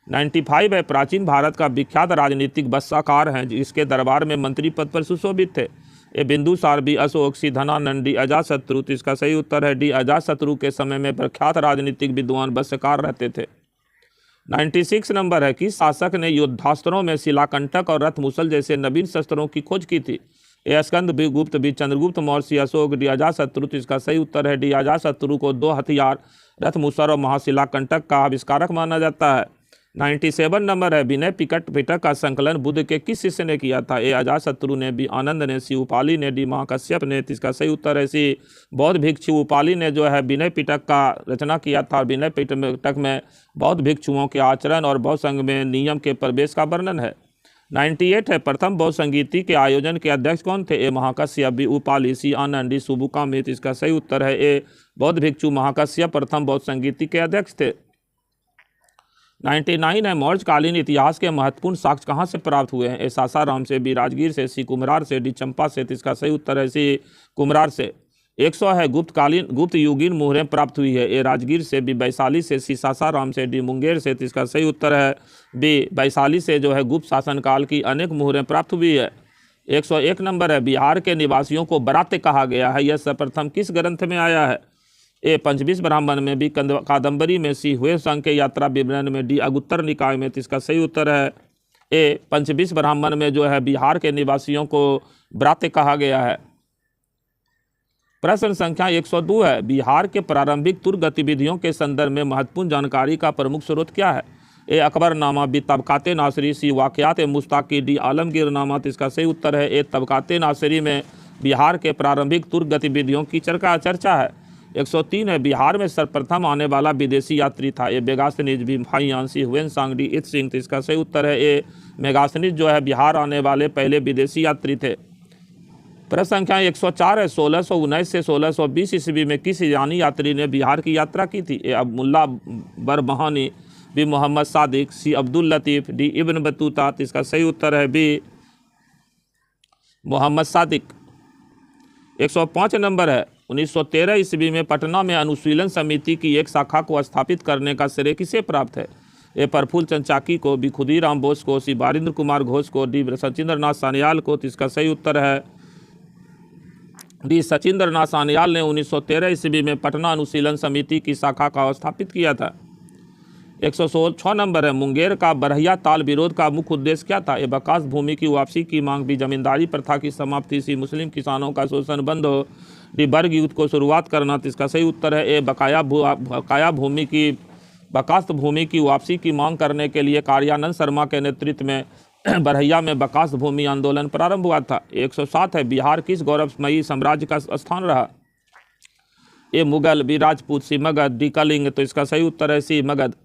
95 है, प्राचीन भारत का विख्यात राजनीतिक वत्साकार हैं जिसके दरबार में मंत्री पद पर सुशोभित थे। ए बिंदुसार, बी अशोक, सी धनानंद, डी अजातशत्रु। तो इसका सही उत्तर है डी, अजातशत्रु के समय में प्रख्यात राजनीतिक विद्वान वत्साकार रहते थे। 96 नंबर है, किस शासक ने युद्धास्त्रों में शिलाकंटक और रथमुसल जैसे नवीन शस्त्रों की खोज की थी। ए स्कंद, बी गुप्त, बी चंद्रगुप्त मौर्य, सी अशोक, डी अजातशत्रु। तो इसका सही उत्तर है डी, अजातशत्रु को 2 हथियार रथमुसल और महाशिलाकंटक का आविष्कारक माना जाता है। 97 नंबर है, विनय पिटक का संकलन बुद्ध के किस शिष्य ने किया था। ए अजातशत्रु ने, बी आनंद ने, सी उपाली ने, डी महाकश्यप ने। इसका सही उत्तर है सी, बौद्ध भिक्षु उपाली ने जो है विनय पिटक का रचना किया था। विनय पिटक में बौद्ध भिक्षुओं के आचरण और बौद्ध संघ में नियम के प्रवेश का वर्णन है। 98 है, प्रथम बौद्ध संगीति के आयोजन के अध्यक्ष कौन थे। ए महाकश्यप, बी उपाली, सी आनंद, डी सुबुकामित। इसका सही उत्तर है ए, बौद्ध भिक्षु महाकश्यप प्रथम बौद्ध संगीति के अध्यक्ष थे। 99 है, मौर्यकालीन इतिहास के महत्वपूर्ण साक्ष्य कहाँ से प्राप्त हुए हैं। ए सासाराम से, बी राजगीर से, सी कुम्हरार से, डी चंपा से। तो इसका सही उत्तर है सी, कुम्हरार से। 100 है, गुप्त युगीन मुहरें प्राप्त हुई है। ए राजगीर से, बी वैशाली से, सी सासाराम से, डी मुंगेर से। तो इसका सही उत्तर है बी, वैशाली से जो है गुप्त शासनकाल की अनेक मुहरें प्राप्त हुई है। 101 नंबर है, बिहार के निवासियों को बराते कहा गया है, यह सर्वप्रथम किस ग्रंथ में आया है। ए पंचविश ब्राह्मण में, बी कादम्बरी में, सी हुए संघ के यात्रा विवरण में, डी अगुत्तर निकाय में। तो इसका सही उत्तर है ए, पंचविश ब्राह्मण में जो है बिहार के निवासियों को बराते कहा गया है। प्रश्न संख्या 102 है, बिहार के प्रारंभिक तुर्क गतिविधियों के संदर्भ में महत्वपूर्ण जानकारी का प्रमुख स्रोत क्या है। ए अकबरनामा, बी तबकाते नासरी, सी वाक़यात मुस्ताकी, डी आलमगीरनामा। तो इसका सही उत्तर है ए, तबकाते नासरी में बिहार के प्रारंभिक तुर्क गतिविधियों की चर्चा है। 103 है, बिहार में सर्वप्रथम आने वाला विदेशी यात्री था। ए मेगास्थनीज, बी फाइयांसी, हुएनसांग, डी इत सिंह। तो इसका सही उत्तर है ए, मेगास्थनीज जो है बिहार आने वाले पहले विदेशी यात्री थे। प्रश्न संख्या 104 है, 1619 से 1620 ईस्वी में किस ईरानी यात्री ने बिहार की यात्रा की थी। ए मुल्ला बरबहानी, बी मोहम्मद सादिक, सी Abdul Latif, D Ibn Battuta. तो इसका सही उत्तर है बी, मोहम्मद सादिक। 105 नंबर है, 1913 ईस्वी में पटना में अनुशीलन समिति की एक शाखा को स्थापित करने का श्रेय किसे प्राप्त है। ए प्रफुल्ल चंद चाकी को, बी खुदीराम बोस को, सी बारिंद्र कुमार घोष को, डी सचिंद्र नाथ सान्याल को। तो इसका सही उत्तर है डी, सचिंद्र नाथ सान्याल ने 1913 ईस्वी में पटना अनुशीलन समिति की शाखा का स्थापित किया था। 106 नंबर है, मुंगेर का बरहिया ताल विरोध का मुख्य उद्देश्य क्या था। ए बकास भूमि की वापसी की मांग, भी जमींदारी प्रथा की समाप्ति, सी मुस्लिम किसानों का शोषण बंद हो, डी वर्ग युद्ध को शुरुआत करना। तो इसका सही उत्तर है ए, बकास्त भूमि की वापसी की मांग करने के लिए कार्यानंद शर्मा के नेतृत्व में बरहिया में बकास्त भूमि आंदोलन प्रारंभ हुआ था। 107 है, बिहार किस गौरवमयी साम्राज्य का स्थान रहा। ए मुगल, बी राजपूत, सी मगध, डी कलिंग। तो इसका सही उत्तर है सी, मगध।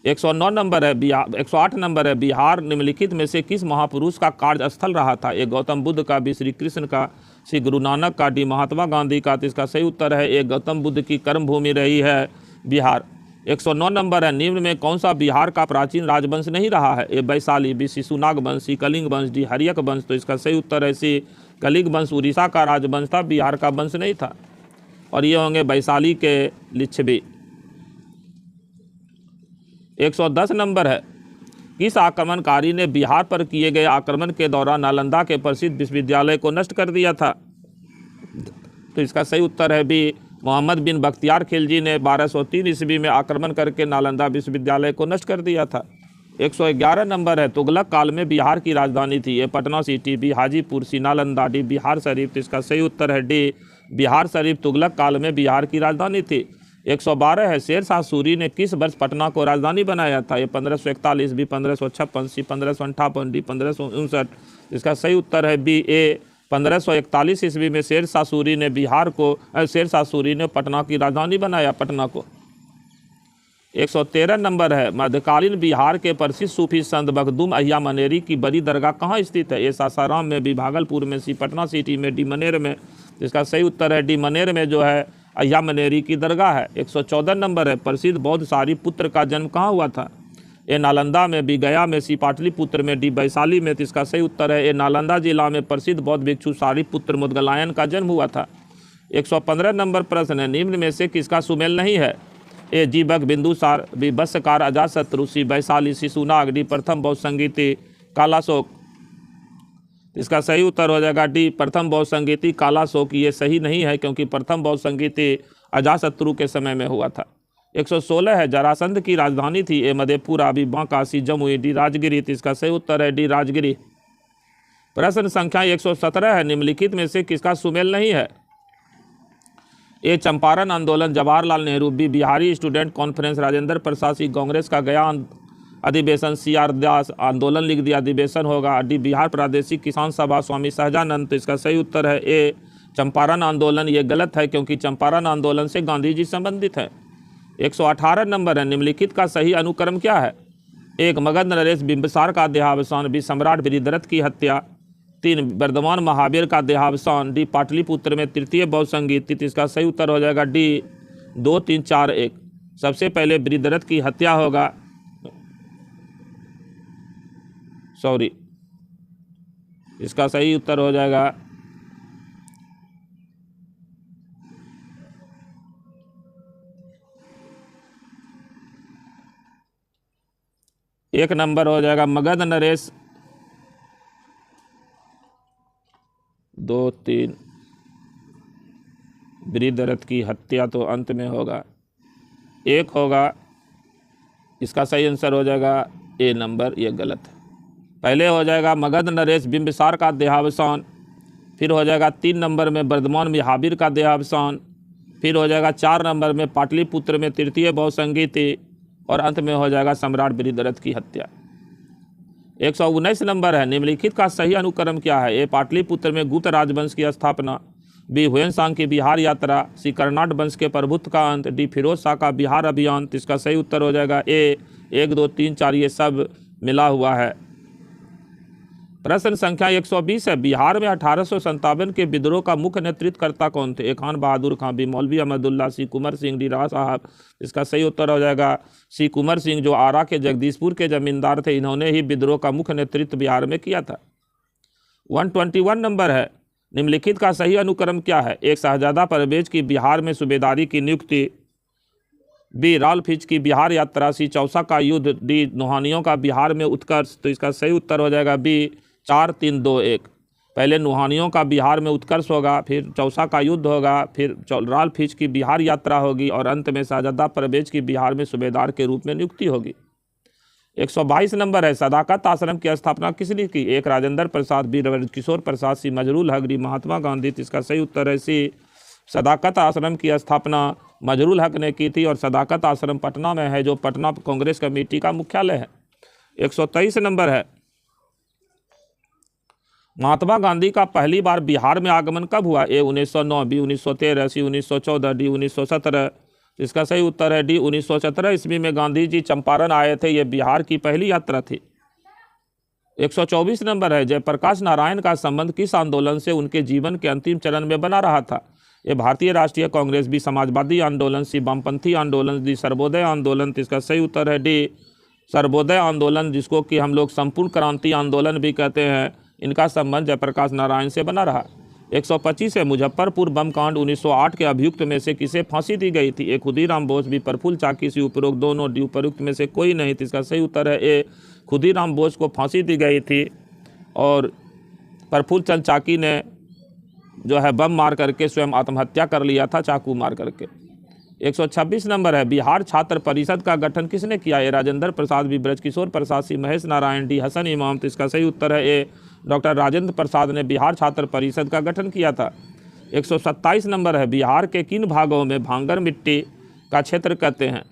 109 नंबर है, 108 नंबर है, बिहार निम्नलिखित में से किस महापुरुष का कार्यस्थल रहा था। ए गौतम बुद्ध का, बी श्री कृष्ण का, सी गुरु नानक का, डी महात्मा गांधी का। तो इसका सही उत्तर है ए, गौतम बुद्ध की कर्मभूमि रही है बिहार। 109 नंबर है, निम्न में कौन सा बिहार का प्राचीन राजवंश नहीं रहा है? ए वैशाली, बी शिशुनाग वंश, सी कलिंग वंश, डी हर्यक वंश। तो इसका सही उत्तर है सी कलिंग वंश उड़ीसा का राजवंश था, बिहार का वंश नहीं था। और ये होंगे वैशाली के लिच्छवी। 110 नंबर है, किस आक्रमणकारी ने बिहार पर किए गए आक्रमण के दौरान नालंदा के प्रसिद्ध विश्वविद्यालय को नष्ट कर दिया था? तो इसका सही उत्तर है बी मोहम्मद बिन बख्तियार खिलजी ने 1203 ईस्वी में आक्रमण करके नालंदा विश्वविद्यालय को नष्ट कर दिया था। 111 नंबर है, तुगलक काल में बिहार की राजधानी थी? ए पटना सिटी, बी हाजीपुर, सी नालंदा, डी बिहार शरीफ। तो इसका सही उत्तर है डी बिहार शरीफ तुगलक काल में बिहार की राजधानी थी। 112 है, शेर शाह सूरी ने किस वर्ष पटना को राजधानी बनाया था? ये 1541, बी 1556, सी 1558, डी 1559। इसका सही उत्तर है बी ए 1541 ईस्वी में शेर शाह सूरी ने पटना की राजधानी बनाया पटना को। 113 नंबर है, मध्यकालीन बिहार के प्रसिद्ध सूफी संत मखदूम अहिया मनेरी की बड़ी दरगाह कहाँ स्थित है? ए सासाराम में, बी भागलपुर में, सी पटना सिटी में, डी मनेर में। इसका सही उत्तर है डी मनेर में जो है अहिया मनेरी की दरगाह है। 114 नंबर है, प्रसिद्ध बौद्ध सारिपुत्र का जन्म कहाँ हुआ था? ए नालंदा में, बी गया में, सी पाटलिपुत्र में, डी वैशाली में। तो इसका सही उत्तर है ए नालंदा जिला में प्रसिद्ध बौद्ध भिक्षु सारिपुत्र मुदगलायन का जन्म हुआ था। 115 नंबर प्रश्न है, निम्न में से किसका सुमेल नहीं है? ए जीवक बिंदुसार, बी बस्सकार अजातशत्रु, सी वैशाली, सी शिशुनाग, डी प्रथम बौद्ध संगीति कालाशोक। इसका सही उत्तर हो जाएगा डी प्रथम बौद्ध संगीति कालाशोक। ये सही नहीं है क्योंकि प्रथम बौद्ध संगीति अजातशत्रु के समय में हुआ था। 116 है, जरासंध की राजधानी थी? ए मधेपुरा, बी बांका, सी जमुई, डी राजगिरी। तो इसका सही उत्तर है डी राजगिरी। प्रश्न संख्या 117 है, निम्नलिखित में से किसका सुमेल नहीं है? ए चंपारण आंदोलन Jawaharlal Nehru, B Bihari student conference Rajendra Prasad, C Congress का गया अधिवेशन, सी आर दास आंदोलन लिख दिया अधिवेशन होगा, डी बिहार प्रादेशिक किसान सभा स्वामी सहजानंद। तो इसका सही उत्तर है ए चंपारण आंदोलन। ये गलत है क्योंकि चंपारण आंदोलन से गांधी जी संबंधित है। 118 नंबर है, निम्नलिखित का सही अनुक्रम क्या है? एक मगध नरेश बिंबिसार का देहावसान, बी सम्राट बृहद्रथ की हत्या, 3 वर्धमान महावीर का देहावसान, डी पाटलिपुत्र में तृतीय बौद्ध संगीत। इसका सही उत्तर हो जाएगा डी 2, 3, 4, 1। सबसे पहले बृहद्रथ की हत्या होगा, सॉरी, इसका सही उत्तर हो जाएगा एक नंबर हो जाएगा मगध नरेश 2, 3 बृहद्रथ की हत्या तो अंत में होगा, 1 होगा। इसका सही आंसर हो जाएगा ए नंबर, ये गलत है। पहले हो जाएगा मगध नरेश बिंबिसार का देहावसान, फिर हो जाएगा 3 नंबर में वर्धमान महावीर का देहावसान, फिर हो जाएगा 4 नंबर में पाटलिपुत्र में तृतीय बौद्ध संगीति, और अंत में हो जाएगा सम्राट बृहद्रथ की हत्या। 119 नंबर है, निम्नलिखित का सही अनुक्रम क्या है? ए पाटलिपुत्र में गुप्त राजवंश की स्थापना, बी हुएनसांग की बिहार यात्रा, सी कर्नाट वंश के प्रभुत्व का अंत, डी फिरोज शाह का बिहार अभियान। तो इसका सही उत्तर हो जाएगा ए 1, 2, 3, 4 ये सब मिला हुआ है। प्रश्न संख्या 120 है, बिहार में 1857 के विद्रोह का मुख्य नेतृत्वकर्ता कौन थे? ए खान बहादुर खां, बी मौलवी अहमदुल्ला, सी कुंवर सिंह, डी राव साहब। इसका सही उत्तर हो जाएगा सी कुंवर सिंह, जो आरा के जगदीशपुर के जमींदार थे। इन्होंने ही विद्रोह का मुख्य नेतृत्व बिहार में किया था। 121 नंबर है, निम्नलिखित का सही अनुक्रम क्या है? एक शाहजादा परवेज की बिहार में सूबेदारी की नियुक्ति, बी राल्फ हिच की बिहार यात्रा, सी चौसा का युद्ध, डी नुहानियों का बिहार में उत्कर्ष। तो इसका सही उत्तर हो जाएगा बी 4, 3, 2, 1। पहले नुहानियों का बिहार में उत्कर्ष होगा, फिर चौसा का युद्ध होगा, फिर राल्फ हिच की बिहार यात्रा होगी, और अंत में शाहजादा परवेज की बिहार में सूबेदार के रूप में नियुक्ति होगी। 122 नंबर है, सदाकत आश्रम की स्थापना किसने की? एक राजेंद्र प्रसाद, बी किशोर प्रसाद, सी मजरूल हक, डी महात्मा गांधी। इसका सही उत्तर है सी सदाकत आश्रम की स्थापना मजरूल हक ने की थी, और सदाकत आश्रम पटना में है, जो पटना कांग्रेस कमेटी का मुख्यालय है। 123 नंबर है, महात्मा गांधी का पहली बार बिहार में आगमन कब हुआ? ए 1909, बी 1913, सी 1914, डी 1917। इसका सही उत्तर है डी 1917 ईस्वी में गांधी जी चंपारण आए थे। ये बिहार की पहली यात्रा थी। 124 नंबर है, जयप्रकाश नारायण का संबंध किस आंदोलन से उनके जीवन के अंतिम चरण में बना रहा था? ए भारतीय राष्ट्रीय कांग्रेस, बी समाजवादी आंदोलन, सी वामपंथी आंदोलन, डी सर्वोदय आंदोलन। तो इसका सही उत्तर है डी सर्वोदय आंदोलन, जिसको कि हम लोग संपूर्ण क्रांति आंदोलन भी कहते हैं। इनका संबंध जयप्रकाश नारायण से बना रहा। 125 है मुजफ्फरपुर बम कांड 1908 के अभियुक्त में से किसे फांसी दी गई थी? ए खुदीराम बोस, बी प्रफुल्ल चाकी, सी उपरोक्त दोनों, डी उपरोक्त में से कोई नहीं। तो इसका सही उत्तर है ए खुदीराम बोस को फांसी दी गई थी और प्रफुल्ल चंद्र चाकी ने जो है बम मार करके स्वयं आत्महत्या कर लिया था, चाकू मार करके। 126 नंबर है बिहार छात्र परिषद का गठन किसने किया? ए राजेंद्र प्रसाद, बी ब्रजकिशोर प्रसाद, सी महेश नारायण, डी हसन इमाम। तो इसका सही उत्तर है ए डॉक्टर राजेंद्र प्रसाद ने बिहार छात्र परिषद का गठन किया था। 127 नंबर है बिहार के किन भागों में भांगर मिट्टी का क्षेत्र कहते हैं?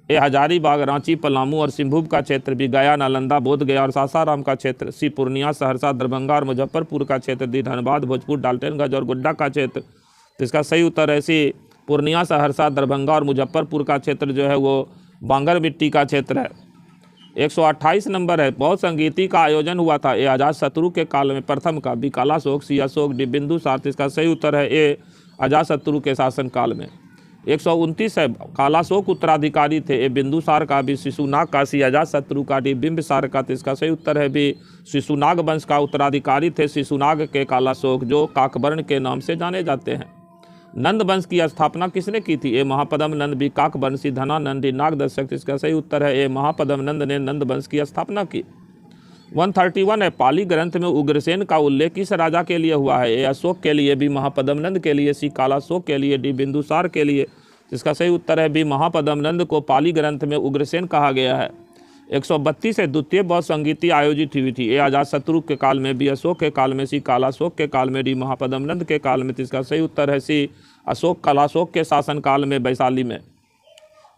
ए हजारीबाग, रांची, पलामू और सिंहभूम का क्षेत्र, बी गया, नालंदा, बोध गया और सासाराम का क्षेत्र, सी पूर्णिया, सहरसा, दरभंगा और मुजफ्फरपुर का क्षेत्र, डी धनबाद, भोजपुर, डाल्टनगंज और गोड्डा का क्षेत्र। तो इसका सही उत्तर है सी पूर्णिया, सहरसा, दरभंगा और मुजफ्फरपुर का क्षेत्र जो है वो भांगर मिट्टी का क्षेत्र है। 128 नंबर है बौद्ध संगीति का आयोजन हुआ था? ए अजातशत्रु के काल में प्रथम का, बी कालाशोक, सी अशोक, डी बिंदुसार। तो इसका सही उत्तर है ए अजातशत्रु के शासन काल में। 129 है कालाशोक उत्तराधिकारी थे? ए बिंदुसार का, बी शिशुनाग का, सी अजातशत्रु का, डी बिंबिसार का। तो इसका सही उत्तर है बी शिशुनाग वंश का उत्तराधिकारी थे शिशुनाग के कालाशोक, जो काकवर्ण के नाम से जाने जाते हैं। नंद वंश की स्थापना किसने की थी? ए महापद्म नंद, बी काकवर्ण, सी धनानंद, डी नागदर्शक। इसका सही उत्तर है ए महापद्म नंद ने नंद वंश की स्थापना की। 131 है पाली ग्रंथ में उग्रसेन का उल्लेख किस राजा के लिए हुआ है? ए अशोक के लिए, बी महापद्म नंद के लिए, सी कालाशोक के लिए, डी बिंदुसार के लिए। इसका सही उत्तर है बी महापद्म नंद को पाली ग्रंथ में उग्रसेन कहा गया है। 132 है द्वितीय बौद्ध संगीति आयोजित हुई थी? ए अजातशत्रु के काल में, बी अशोक के काल में, सी कालाशोक के काल में, डी महापद्म नंद के काल में। तो इसका सही उत्तर है सी अशोक कालाशोक के शासन काल में, वैशाली में।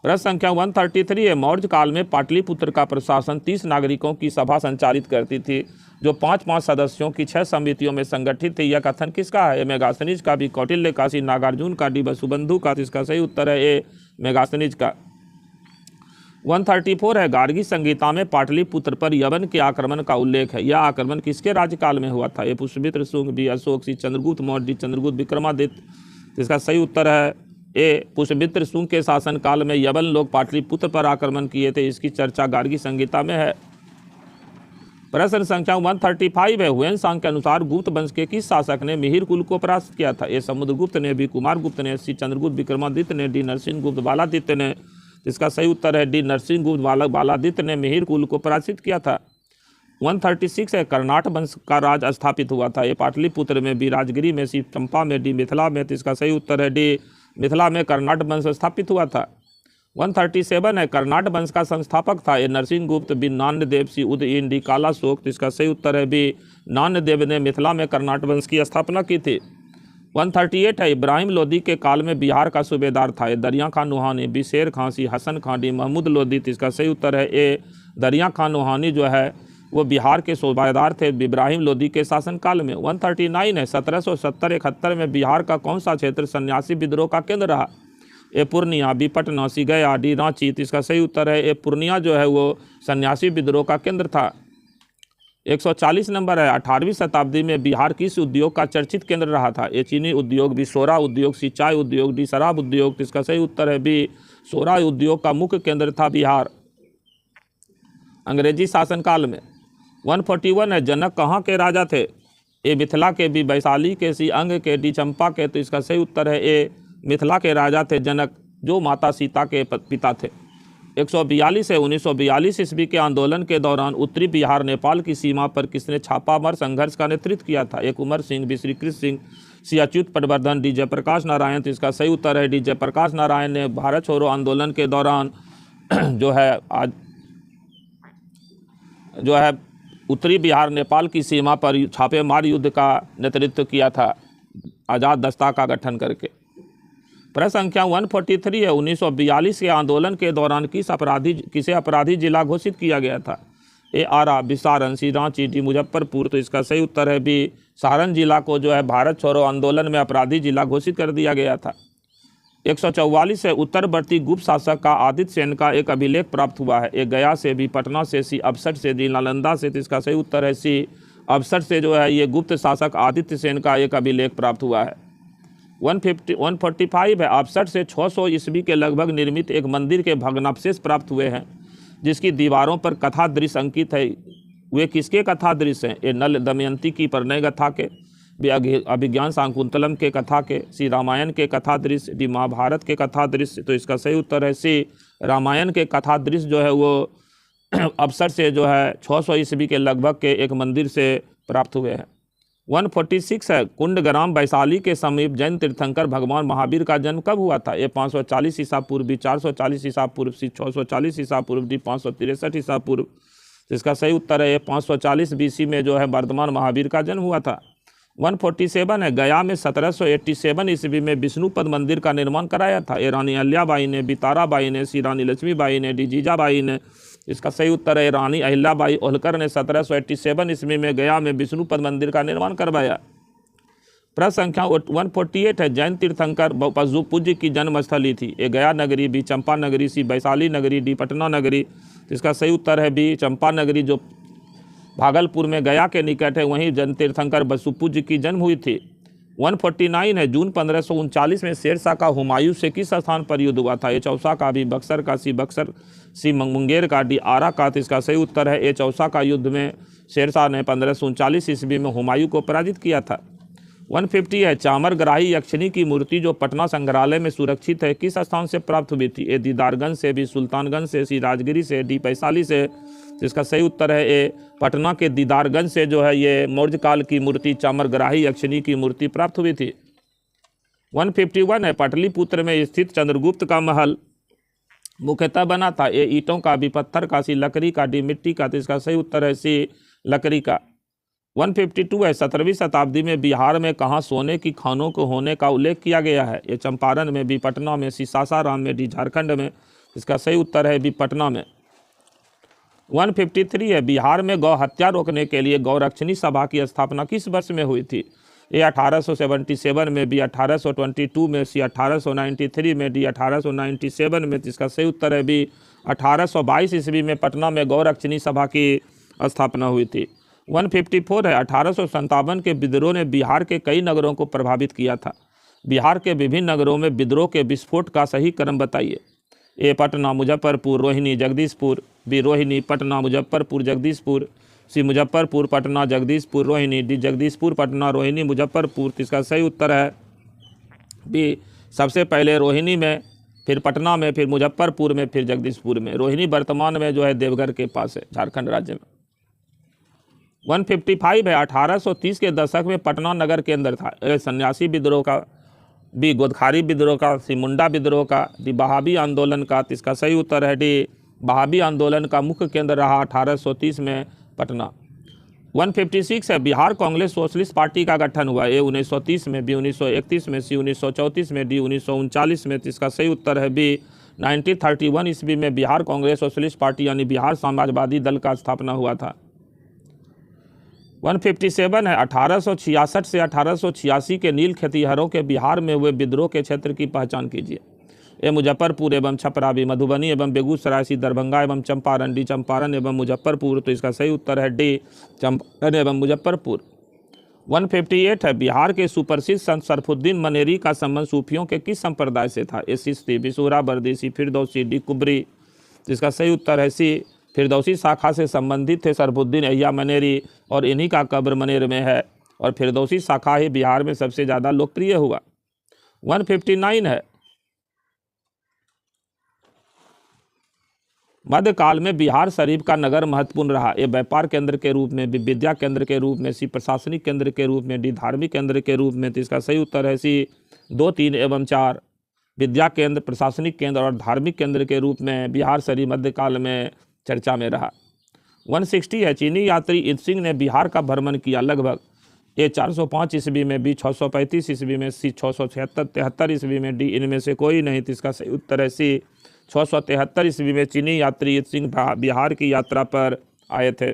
प्रश्न संख्या 133 है मौर्य काल में पाटलिपुत्र का प्रशासन 30 नागरिकों की सभा संचालित करती थी, जो 5-5 सदस्यों की 6 समितियों में संगठित थी। यह कथन किसका है? ए मेगास्थनीज का, बी कौटिल्य का, सी नागार्जुन का, डी वसुबंधु का। तो इसका सही उत्तर है ए मेगास्थनीज का। 134 है गार्गी संगीता में पाटलिपुत्र पर यवन के आक्रमण का उल्लेख है। यह आक्रमण किसके राज्यकाल में हुआ था? ए पुष्यमित्र शुंग, बी अशोक, सी चंद्रगुप्त मौर्य, डी चंद्रगुप्त विक्रमादित्य। इसका सही उत्तर है ए पुष्यमित्र शुंग के शासनकाल में यवन लोग पाटलिपुत्र पर आक्रमण किए थे। इसकी चर्चा गार्गी संगीता में है। प्रश्न संख्या 135 है हुएन-सांग के अनुसार गुप्त वंश के किस शासक ने मिहिर कुल को परास्त किया था? ए समुद्रगुप्त ने, बी कुमारगुप्त ने, सी चंद्रगुप्त विक्रमादित्य ने, डी नरसिंहगुप्त बालादित्य ने। इसका सही उत्तर है डी नरसिंहगुप्त बालादित्य ने मिहिर कुल को पराजित किया था। 136 है कर्नाट वंश का राज स्थापित हुआ था? ए पाटलिपुत्र में, बी राजगिरी में, सी चंपा में, डी मिथिला में। तो इसका सही उत्तर है डी मिथिला में कर्नाट वंश स्थापित हुआ था। 137 है कर्नाट वंश का संस्थापक था? ए नरसिंहगुप्त, बी नान्यदेव, सी उदयन, डी कालाशोक। तो इसका सही उत्तर है बी नान्यदेव ने मिथिला में कर्नाट वंश की स्थापना की थी। 138 है इब्राहिम लोदी के काल में बिहार का सूबेदार था? ए दरिया खां नूहानी, बी शेर खां, सी हसन खां, डी महमूद लोदी। तो इसका सही उत्तर है ए दरिया खां नूहानी जो है वो बिहार के सूबेदार थे इब्राहिम लोदी के शासनकाल में। 139 है 1770-71 में बिहार का कौन सा क्षेत्र सन्यासी विद्रोह का केंद्र रहा? ए पूर्णिया, बी पटना, सी गया, डी रांची। तो इसका सही उत्तर है ए पूर्णिया जो है वो सन्यासी विद्रोह का केंद्र था। 140 नंबर है 18वीं शताब्दी में बिहार किस उद्योग का चर्चित केंद्र रहा था? ए चीनी उद्योग, बी सोरा उद्योग, सी चाय उद्योग, डी शराब उद्योग। तो इसका सही उत्तर है बी सोरा उद्योग का मुख्य केंद्र था बिहार अंग्रेजी शासनकाल में। 141 है जनक कहाँ के राजा थे? ए मिथिला के, बी वैशाली के, सी अंग के, डी चंपा के। तो इसका सही उत्तर है ए मिथिला के राजा थे जनक, जो माता सीता के पिता थे। 142 है 1942 ईस्वी के आंदोलन के दौरान उत्तरी बिहार नेपाल की सीमा पर किसने छापामार संघर्ष का नेतृत्व किया था? ए कुंवर सिंह, बी श्री कृष्ण सिंह, सी अच्युत पटवर्धन, डी जयप्रकाश नारायण। तो इसका सही उत्तर है डी जयप्रकाश नारायण ने भारत छोड़ो आंदोलन के दौरान जो है उत्तरी बिहार नेपाल की सीमा पर छापेमार युद्ध का नेतृत्व किया था, आज़ाद दस्ता का गठन करके। प्रश्न संख्या 143 है 1942 के आंदोलन के दौरान किसे अपराधी जिला घोषित किया गया था? ए आरा, बी सारण, सी रांची, डी मुजफ्फरपुर। तो इसका सही उत्तर है बी सारण जिला को जो है भारत छोड़ो आंदोलन में अपराधी जिला घोषित कर दिया गया था। 144 है उत्तरवर्ती गुप्त शासक का आदित्य सेन का एक अभिलेख प्राप्त हुआ है? ए गया से, बी पटना से, सी अबसठ से, डी नालंदा से। तो इसका सही उत्तर है सी अबसठ से जो है ये गुप्त शासक आदित्य सेन का एक अभिलेख प्राप्त हुआ है। 145 है, 68 से 600 ईस्वी के लगभग निर्मित एक मंदिर के भग्नावशेष प्राप्त हुए हैं, जिसकी दीवारों पर कथा दृश्य अंकित है। वे किसके कथा दृश्य हैं? ये नल दमयंती की परिणय गाथा के, अभिज्ञान शाकुंतलम के कथा के, श्री रामायण के कथा दृश्य, डी महाभारत के कथा दृश्य। तो इसका सही उत्तर है श्री रामायण के कथा दृश्य जो है वो 68 से जो है 600 ईस्वी के लगभग के एक मंदिर से प्राप्त हुए हैं। 146 है, कुंडग्राम वैशाली के समीप जैन तीर्थंकर भगवान महावीर का जन्म कब हुआ था? ये 540 ईसा पूर्व, बी 440 ईसा पूर्व, सी 640 ईसा पूर्व, डी 563 ईसा पूर्व। इसका सही उत्तर है ये 540 बीसी में जो है वर्धमान महावीर का जन्म हुआ था। 147 है, गया में 1787 ईस्वी में विष्णुपद मंदिर का निर्माण कराया था। ये रानी अहिल्याबाई ने, बी ताराबाई ने, सी रानी लक्ष्मीबाई ने, डी जीजाबाई ने। इसका सही उत्तर है रानी अहिल्याबाई होलकर ने 1787 ईस्वी में गया में विष्णुपद मंदिर का निर्माण करवाया। प्रश्न संख्या 148 है, जैन तीर्थंकर पूज्य की जन्मस्थली थी। ए गया नगरी, बी चंपा नगरी, सी वैशाली नगरी, डी पटना नगरी। इसका सही उत्तर है बी चंपा नगरी, जो भागलपुर में गया के निकट है, वहीं जैन तीर्थंकर बसुपूज्य की जन्म हुई थी। 149 है, जून 1539 में शेरशाह का हुमायूं से किस स्थान पर युद्ध हुआ था? ए चौसा का, बी बक्सर का, सी बक्सर, सी मुंगेर का, डी आरा का। तो इसका सही उत्तर है ए चौसा का युद्ध में शेरशाह ने 1539 ईस्वी में हुमायूं को पराजित किया था। 150 है, चामरग्राही यक्षिणी की मूर्ति जो पटना संग्रहालय में सुरक्षित है किस स्थान से प्राप्त हुई थी? ए दीदारगंज से, बी सुल्तानगंज से, सी राजगिरी से, डी वैशाली से। इसका सही उत्तर है ए पटना के दीदारगंज से जो है ये मौर्य काल की मूर्ति चामरग्राही यक्षिणी की मूर्ति प्राप्त हुई थी। 151 है, पाटलिपुत्र में स्थित चंद्रगुप्त का महल मुख्यतः बना था। ए ईंटों का, बी पत्थर का, सी लकड़ी का, डी मिट्टी का। तो इसका सही उत्तर है सी लकड़ी का। 152 है, 17वीं शताब्दी में बिहार में कहाँ सोने की खानों को होने का उल्लेख किया गया है? ये चंपारण में, बी पटना में, सी सासाराम में, डी झारखंड में। इसका सही उत्तर है बी पटना में। 153 है, बिहार में गौ हत्या रोकने के लिए गौरक्षणी सभा की स्थापना किस वर्ष में हुई थी? ए 1877 में, बी 1822 में, सी 1893 में, डी 1897 में। इसका सही उत्तर है बी 1822 ईस्वी में पटना में गौरक्षणी सभा की स्थापना हुई थी। 154 है, 1857 के विद्रोह ने बिहार के कई नगरों को प्रभावित किया था। बिहार के विभिन्न नगरों में विद्रोह के विस्फोट का सही क्रम बताइए। ए पटना, मुजफ्फरपुर, रोहिणी, जगदीशपुर, बी रोहिणी, पटना, मुजफ्फरपुर, जगदीशपुर, सी मुजफ्फरपुर, पटना, जगदीशपुर, रोहिणी, डी जगदीशपुर, पटना, रोहिणी, मुजफ्फरपुर। इसका सही उत्तर है बी सबसे पहले रोहिणी में, फिर पटना में, फिर मुजफ्फरपुर में, फिर जगदीशपुर में। रोहिणी वर्तमान में जो है देवघर के पास है, झारखंड राज्य में। 155 है, 1830 के दशक में पटना नगर केंद्र था। ए सन्यासी विद्रोह का, बी गोदखारी विद्रोह का, सी मुंडा विद्रोह का, डी बहाबी आंदोलन का। तो इसका सही उत्तर है डी बहाबी आंदोलन का मुख्य केंद्र रहा 1830 में पटना। 156 है, बिहार कांग्रेस सोशलिस्ट पार्टी का गठन हुआ। ए 1930 में, बी 1931 में, सी 1934 में, डी 1939 में। तो इसका सही उत्तर है बी 1931 ईस्वी में बिहार कांग्रेस सोशलिस्ट पार्टी यानी बिहार समाजवादी दल का स्थापना हुआ था। 157 है, 1866 से 1886 के नील खेतिहरों के बिहार में हुए विद्रोह के क्षेत्र की पहचान कीजिए। ए मुजफ्फरपुर एवं छपरा, बी मधुबनी एवं बेगूसराय, सी दरभंगा एवं चंपारण, डी चंपारण एवं मुजफ्फरपुर। तो इसका सही उत्तर है डी चंपारण एवं मुजफ्फरपुर। 158 है, बिहार के सुप्रसिद्ध संत सरफुद्दीन मनेरी का संबंध सूफियों के किस संप्रदाय से था? ए चिश्ती, बी सोहरावर्दी, सी फिरदौसी, डी कुबरी। इसका सही उत्तर है सी फिरदौसी शाखा से संबंधित थे सरफुद्दीन अय्या मनेरी, और इन्हीं का कब्र मनेर में है, और फिरदौसी शाखा ही बिहार में सबसे ज़्यादा लोकप्रिय हुआ। 159 है, मध्यकाल में बिहार शरीफ का नगर महत्वपूर्ण रहा। ये व्यापार केंद्र के रूप में, विद्या केंद्र के रूप में, सी प्रशासनिक केंद्र के रूप में, डी धार्मिक केंद्र के रूप में। तो इसका सही उत्तर है सी 2, 3 एवं 4। विद्या केंद्र, प्रशासनिक केंद्र और धार्मिक केंद्र के रूप में बिहार शरीफ मध्यकाल में चर्चा में रहा। 160 है, चीनी यात्री इत सिंह ने बिहार का भ्रमण किया लगभग। ए 405 ईस्वी में, बी 635 ईस्वी में, सी 673 ईस्वी में, डी इनमें से कोई नहीं। तो इसका सही उत्तर है सी 673 ईस्वी में चीनी यात्री इत सिंह बिहार की यात्रा पर आए थे।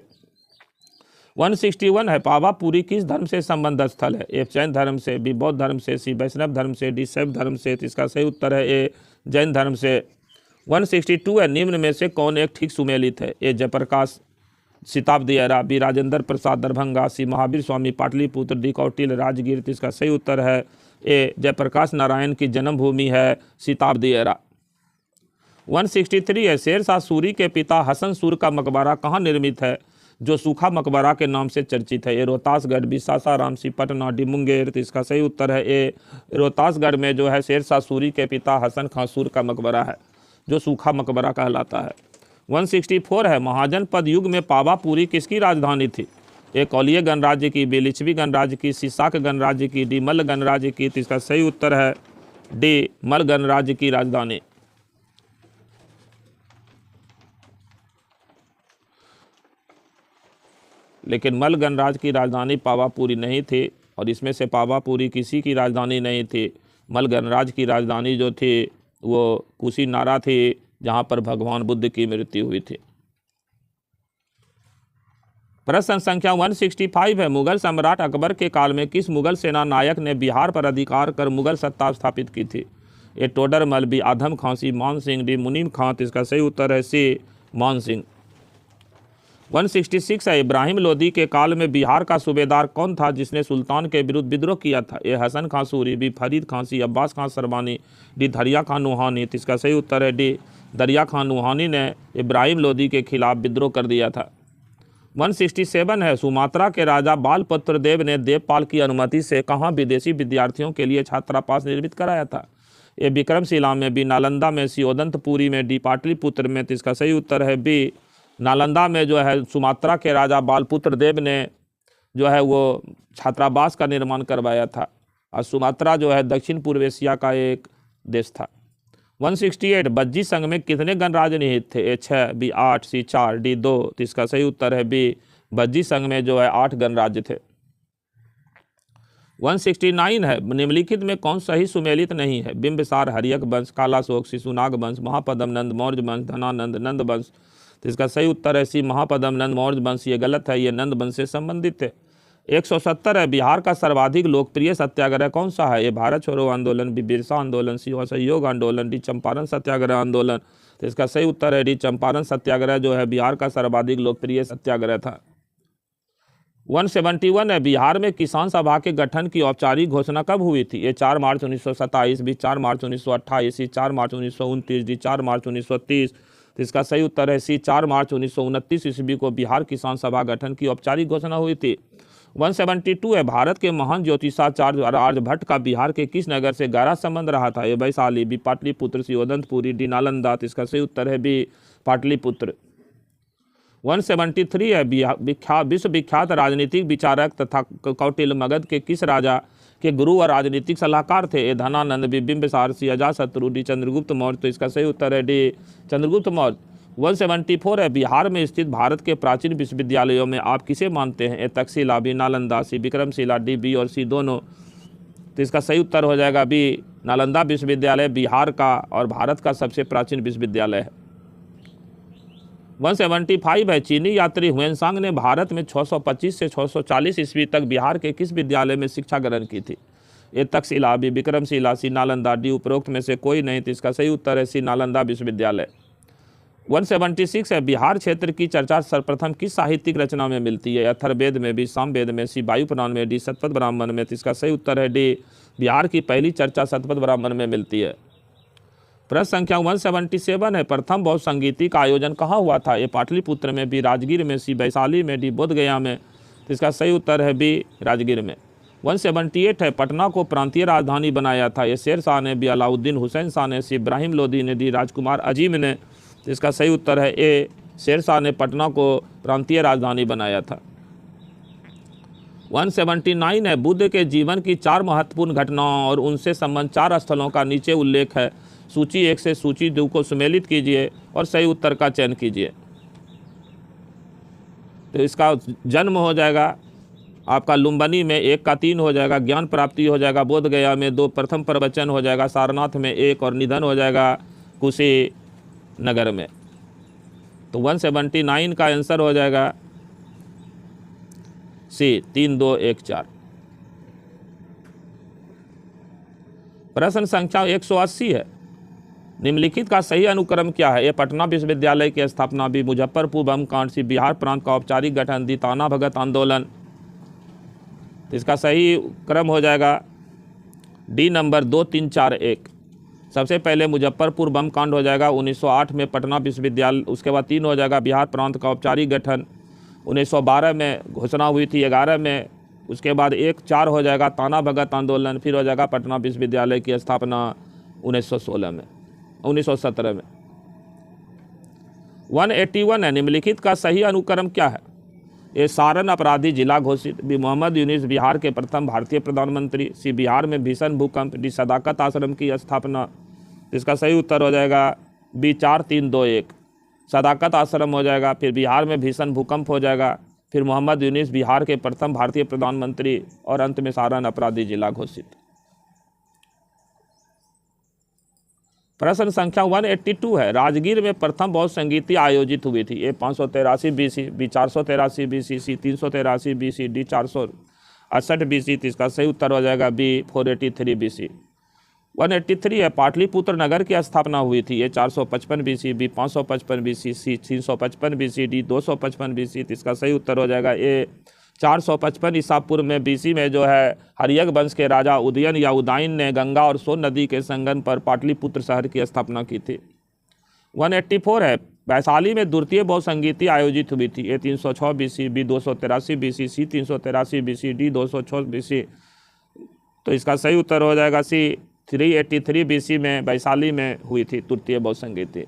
161 है, पावापुरी किस धर्म से संबंध स्थल है? ए जैन धर्म से, बी बौद्ध धर्म से, सी वैष्णव धर्म से, डी शैव धर्म से। तो इसका सही उत्तर है ए जैन धर्म से। 162 है, निम्न में से कौन एक ठीक सुमेलित है? ए जयप्रकाश शताब्दी एरा, बी राजेंद्र प्रसाद दरभंगा, सी महावीर स्वामी पाटलिपुत्र, डी कौटिल्य राजगीर। तो इसका सही उत्तर है ए जयप्रकाश नारायण की जन्मभूमि है सीताब्दी एरा। 163 है शेर शाह सूरी के पिता हसन सूर का मकबरा कहाँ निर्मित है, जो सूखा मकबरा के नाम से चर्चित है। ये रोहतासगढ़, बी सासाराम, सी पटना, डी मुंगेर। तो इसका सही उत्तर है ए रोहतासगढ़ में जो है शेर शाह सूरी के पिता हसन खां सूर का मकबरा है, जो सूखा मकबरा कहलाता है। 164 है महाजनपद युग में पावापुरी किसकी राजधानी थी। ए कौलिय गणराज्य की, बी लिच्छवी गणराज्य की, सी शाक गणराज्य की, डी मल्ल गणराज्य की। तो इसका सही उत्तर है डी मल्ल गणराज्य की राजधानी। लेकिन मल्ल गणराज्य की राजधानी पावापुरी नहीं थी, और इसमें से पावापुरी किसी की राजधानी नहीं थी। मल्ल गणराज्य की राजधानी जो थी वो कुशीनारा थी, जहाँ पर भगवान बुद्ध की मृत्यु हुई थी। प्रश्न संख्या 165 है मुगल सम्राट अकबर के काल में किस मुगल सेना नायक ने बिहार पर अधिकार कर मुगल सत्ता स्थापित की थी। ए टोडरमल, बी आधम खां, सी मान सिंह, डी मुनीम खां। तो इसका सही उत्तर है सी मान सिंह। 166 है इब्राहिम लोदी के काल में बिहार का सूबेदार कौन था जिसने सुल्तान के विरुद्ध विद्रोह किया था। ए हसन खां सूरी, बी फरीद खां, सी अब्बास खां सरबानी, डी दरिया खां नुहानी। तो इसका सही उत्तर है डी दरिया खां नुहानी ने इब्राहिम लोदी के खिलाफ विद्रोह कर दिया था। 167 है सुमात्रा के राजा बालपत्र देव ने देवपाल की अनुमति से कहाँ विदेशी विद्यार्थियों के लिए छात्रावास निर्मित कराया था। ए विक्रमशिला में, बी नालंदा में, सी उदंतपुरी में, डी पाटलिपुत्र में। तो इसका सही उत्तर है बी नालंदा में जो है सुमात्रा के राजा बालपुत्र देव ने जो है वो छात्रावास का निर्माण करवाया था, और सुमात्रा जो है दक्षिण पूर्व एशिया का एक देश था। 168 बज्जी संघ में कितने गणराज्य निहित थे। ए 6, बी 8, सी 4, डी 2। तो इसका सही उत्तर है बी बज्जी संघ में जो है 8 गणराज्य थे। 169 है निम्नलिखित में कौन सही सुमेलित नहीं है। बिंबिसार, हरियक वंश, कालाशोक, शिशुनाग वंश, महापद्म नंद मौर्य वंश, धनानंद नंद वंश। तो इसका सही उत्तर है सी महापद्म नंद मौर्य वंश। ये गलत है, ये नंद वंश से संबंधित है। 170 है बिहार का सर्वाधिक लोकप्रिय सत्याग्रह कौन सा है। ये भारत छोड़ो आंदोलन, बी बिरसा आंदोलन, सी असहयोग आंदोलन, डी चंपारण सत्याग्रह आंदोलन। तो इसका सही उत्तर है डी चंपारण सत्याग्रह जो है बिहार का सर्वाधिक लोकप्रिय सत्याग्रह था। 171 है बिहार में किसान सभा के गठन की औपचारिक घोषणा कब हुई थी। ये 4 मार्च 1927, बी 4 मार्च 1928, सी 4 मार्च 1929, डी 4 मार्च 1930। तो इसका सही उत्तर है सी 4 मार्च 1929 ईस्वी को बिहार किसान सभा गठन की औपचारिक घोषणा हुई थी। 172 है भारत के महान ज्योतिषाचार्य आर्यभट्ट का बिहार के किस नगर से गहरा संबंध रहा था। ये वैशाली, बी पाटलिपुत्र, सी उदंतपुरी, डी नालंदा। तो इसका सही उत्तर है बी पाटलिपुत्र। 173 है विश्व विख्यात राजनीतिक विचारक तथा कौटिल्य मगध के किस राजा के गुरु और राजनीतिक सलाहकार थे। ए धनानंद, बी बिंबिसार, सी अजातशत्रु, डी चंद्रगुप्त मौर्य। तो इसका सही उत्तर है डी चंद्रगुप्त मौर्य। 174 है बिहार में स्थित भारत के प्राचीन विश्वविद्यालयों में आप किसे मानते हैं। ए तक्षशिला, बी नालंदा, सी विक्रमशिला, डी बी और सी दोनों। तो इसका सही उत्तर हो जाएगा बी नालंदा विश्वविद्यालय बिहार का और भारत का सबसे प्राचीन विश्वविद्यालय है। 175 है चीनी यात्री हुएनसांग ने भारत में 625 से 640 ईस्वी तक बिहार के किस विद्यालय में शिक्षा ग्रहण की थी। ए तक्षशिला, बी विक्रमशिला, सी नालंदा, डी उपरोक्त में से कोई नहीं। तो इसका सही उत्तर है सी नालंदा विश्वविद्यालय। 176 है बिहार क्षेत्र की चर्चा सर्वप्रथम किस साहित्यिक रचना में मिलती है। अथर्ववेद में, बी सामवेद में, सी वायु पुराण में, डी शतपथ ब्राह्मण में। तो इसका सही उत्तर है डी बिहार की पहली चर्चा शतपथ ब्राह्मण में मिलती है। प्रश्न संख्या 177 है प्रथम बौद्ध संगीति का आयोजन कहाँ हुआ था। ए पाटलिपुत्र में, बी राजगीर में, सी वैशाली में, डी बोधगया में। तो इसका सही उत्तर है बी राजगीर में। 178 है पटना को प्रांतीय राजधानी बनाया था। ये शेर शाह ने, बी अलाउद्दीन हुसैन शाह ने, सी इब्राहिम लोदी ने, डी राजकुमार अजीम ने। तो इसका सही उत्तर है ए शेर शाह ने पटना को प्रांतीय राजधानी बनाया था। 179 है बुद्ध के जीवन की 4 महत्वपूर्ण घटनाओं और उनसे संबंध 4 स्थलों का नीचे उल्लेख है। सूची 1 से सूची 2 को सुमेलित कीजिए और सही उत्तर का चयन कीजिए। तो इसका जन्म हो जाएगा आपका लुम्बिनी में, 1 का 3 हो जाएगा, ज्ञान प्राप्ति हो जाएगा बोधगया में, 2 प्रथम प्रवचन हो जाएगा सारनाथ में, 1 और निधन हो जाएगा कुशीनगर में। तो 179 का आंसर हो जाएगा सी 3, 2, 1, 4। प्रश्न संख्या 180 है निम्नलिखित का सही अनुक्रम क्या है। ए पटना विश्वविद्यालय की स्थापना, बी मुजफ्फरपुर बम कांड, सी बिहार प्रांत का औपचारिक गठन, डी ताना भगत आंदोलन। तो इसका सही क्रम हो जाएगा डी नंबर 2341। सबसे पहले मुजफ्फरपुर बम कांड हो जाएगा 1908 में पटना विश्वविद्यालय। उसके बाद 3 हो जाएगा बिहार प्रांत का औपचारिक गठन 1912 में घोषणा हुई थी 11 में। उसके बाद 4 हो जाएगा ताना भगत आंदोलन। फिर हो जाएगा पटना विश्वविद्यालय की स्थापना 1917 में। 181 है, निम्नलिखित का सही अनुक्रम क्या है? ये सारण अपराधी जिला घोषित। बी मोहम्मद यूनिस बिहार के प्रथम भारतीय प्रधानमंत्री। सी बिहार में भीषण भूकंप। डी सदाकत आश्रम की स्थापना। इसका सही उत्तर हो जाएगा बी 4321 सदाकत आश्रम हो जाएगा। फिर बिहार में भीषण भूकंप हो जाएगा। फिर मोहम्मद यूनिस बिहार के प्रथम भारतीय प्रधानमंत्री और अंत में सारण अपराधी जिला घोषित। प्रश्न संख्या 182 है, राजगीर में प्रथम बौद्ध संगीति आयोजित हुई थी। ए 583 BC, बी 483 BC, सी 383 BC, डी 468 BC। तो इसका सही उत्तर हो जाएगा बी 483 BC। 183 है, पाटलिपुत्र नगर की स्थापना हुई थी। ए 455 BC, बी 555 BC, सी 355 BC, डी 255 BC। तो इसका सही उत्तर हो जाएगा ए 455 ईसा पूर्व में BC में जो है हरियक वंश के राजा उदयन या उदायन ने गंगा और सोन नदी के संगम पर पाटलिपुत्र शहर की स्थापना की थी। 184 है, वैशाली में द्वितीय बौद्ध संगीति आयोजित हुई थी। ए 306 BC, बी 283 BC, सी 383 BC, डी 206 BC। तो इसका सही उत्तर हो जाएगा सी 383 BC में वैशाली में हुई थी तृतीय बौद्ध संगीति।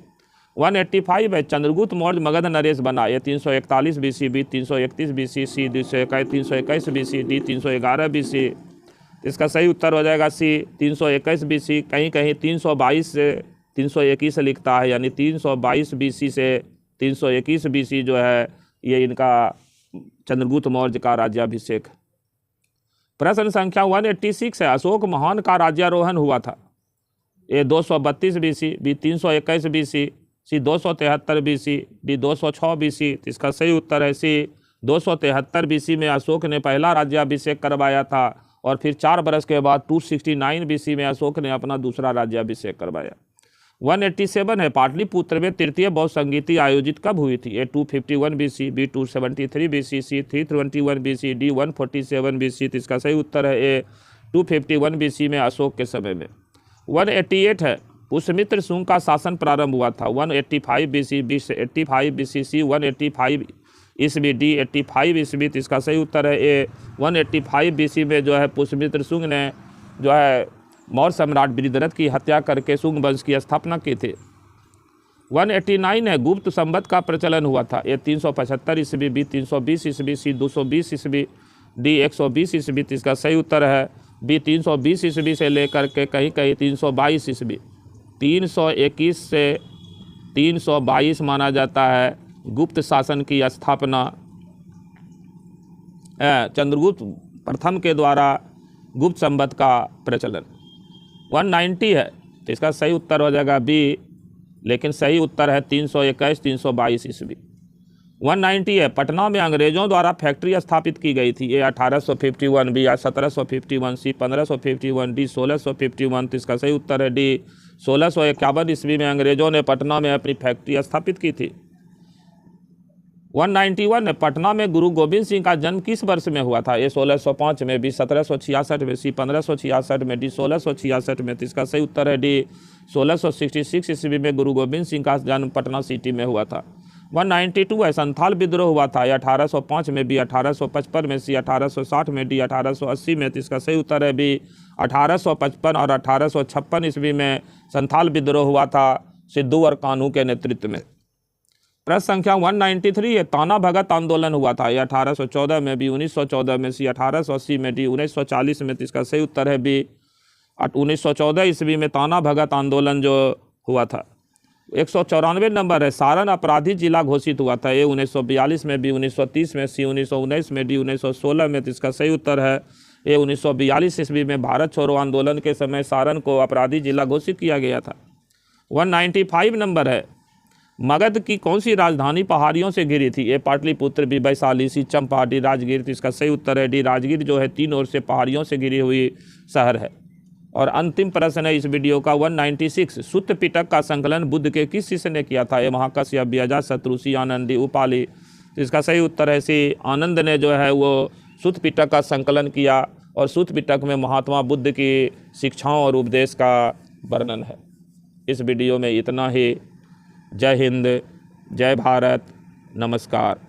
185 है, चंद्रगुप्त मौर्य मगध नरेश बना। ये 341 BC, बी 331 BC, सी 321 BC, डी 311 BC। इसका सही उत्तर हो जाएगा सी 321 BC। कहीं कहीं 322 से 321 लिखता है, यानी 322 BC से 321 BC जो है ये इनका चंद्रगुप्त मौर्य का राज्याभिषेक। प्रश्न संख्या 186 है, अशोक महान का राज्यारोहण हुआ था। ए 232 BC, बी 321 BC, सी 273 BC, डी 206 BC। इसका सही उत्तर है सी 273 BC में अशोक ने पहला राज्याभिषेक करवाया था और फिर 4 बरस के बाद 269 BC में अशोक ने अपना दूसरा राज्याभिषेक करवाया। 187 है, पाटलिपुत्र में तृतीय बौद्ध संगीति आयोजित कब हुई थी? ए 251 BC, बी 273 BC, सी 321 BC, डी 147 BC। तो इसका सही उत्तर है ए 251 BC में अशोक के समय में। 188 है, पुष्यमित्र शुंग का शासन प्रारंभ हुआ था। 185 BC, बी 85 BC, सी 185 ईस्वी, डी 85 ईस्वी। तो इसका सही उत्तर है ए 185 BC में जो है पुष्यमित्र शुंग ने जो है मौर्य सम्राट बृहद्रथ की हत्या करके शुंग वंश की स्थापना की थी। 189 है, गुप्त संवत का प्रचलन हुआ था। ए 375 ईस्वी, बी 320 ईस्वी, सी 220 ईस्वी, डी 120 ईस्वी। तो इसका सही उत्तर है बी 320 ईस्वी से लेकर के कहीं कहीं 322 ईस्वी। 321 से 322 माना जाता है गुप्त शासन की स्थापना चंद्रगुप्त प्रथम के द्वारा गुप्त संवत का प्रचलन। 190 है, तो इसका सही उत्तर हो जाएगा बी, लेकिन सही उत्तर है 321 322 ईस्वी। 190 है, पटना में अंग्रेजों द्वारा फैक्ट्री स्थापित की गई थी। ए 1851, बी 1751, सी 1551, डी 1651। तो इसका सही उत्तर है डी 1651 ईस्वी में अंग्रेजों ने पटना में अपनी फैक्ट्री स्थापित की थी। 191 है, पटना में गुरु गोविंद सिंह का जन्म किस वर्ष में हुआ था? ए 1605 में, बी 1766 में, सी 1566 में, डी 1666 में। तो इसका सही उत्तर है डी 1666 ईस्वी में गुरु गोविंद सिंह का जन्म पटना सिटी में हुआ था। 192 है, संथाल विद्रोह हुआ था। या 1805 में, बी 1855 में, सी 1860 में, डी 1880 में। तो इसका सही उत्तर है बी 1855 और 1856 ईस्वी में संथाल विद्रोह हुआ था सिद्धू और कान्हू के नेतृत्व में। प्रश्न संख्या 193 है, ताना भगत आंदोलन हुआ था। ये 1814 में, बी 1914 में, सी 1880 में, डी 1940 में। तो इसका सही उत्तर है बी 1914 ईस्वी में ताना भगत आंदोलन जो हुआ था। 194 नंबर है, सारण अपराधी जिला घोषित हुआ था। ए 1942 में, बी 1930 में, सी 1919 में, डी 1916 में। तो इसका सही उत्तर है ए 1942 ईस्वी में भारत छोड़ो आंदोलन के समय सारण को अपराधी जिला घोषित किया गया था। 195 नंबर है, मगध की कौन सी राजधानी पहाड़ियों से घिरी थी? ए पाटलिपुत्र, बी वैशाली, सी चंपा, डी राजगीर। तो इसका सही उत्तर है डी राजगीर जो है 3 ओर से पहाड़ियों से घिरी हुई शहर है। और अंतिम प्रश्न है इस वीडियो का 196, सुत्त पिटक का संकलन बुद्ध के किस शिष्य ने किया था? ये महाकश्यप, बी अजातशत्रु, सी आनंदी, उपाली। तो इसका सही उत्तर है सी आनंद ने जो है वो सुत्त पिटक का संकलन किया और सूत पिटक में महात्मा बुद्ध की शिक्षाओं और उपदेश का वर्णन है। इस वीडियो में इतना ही। जय हिंद, जय भारत, नमस्कार।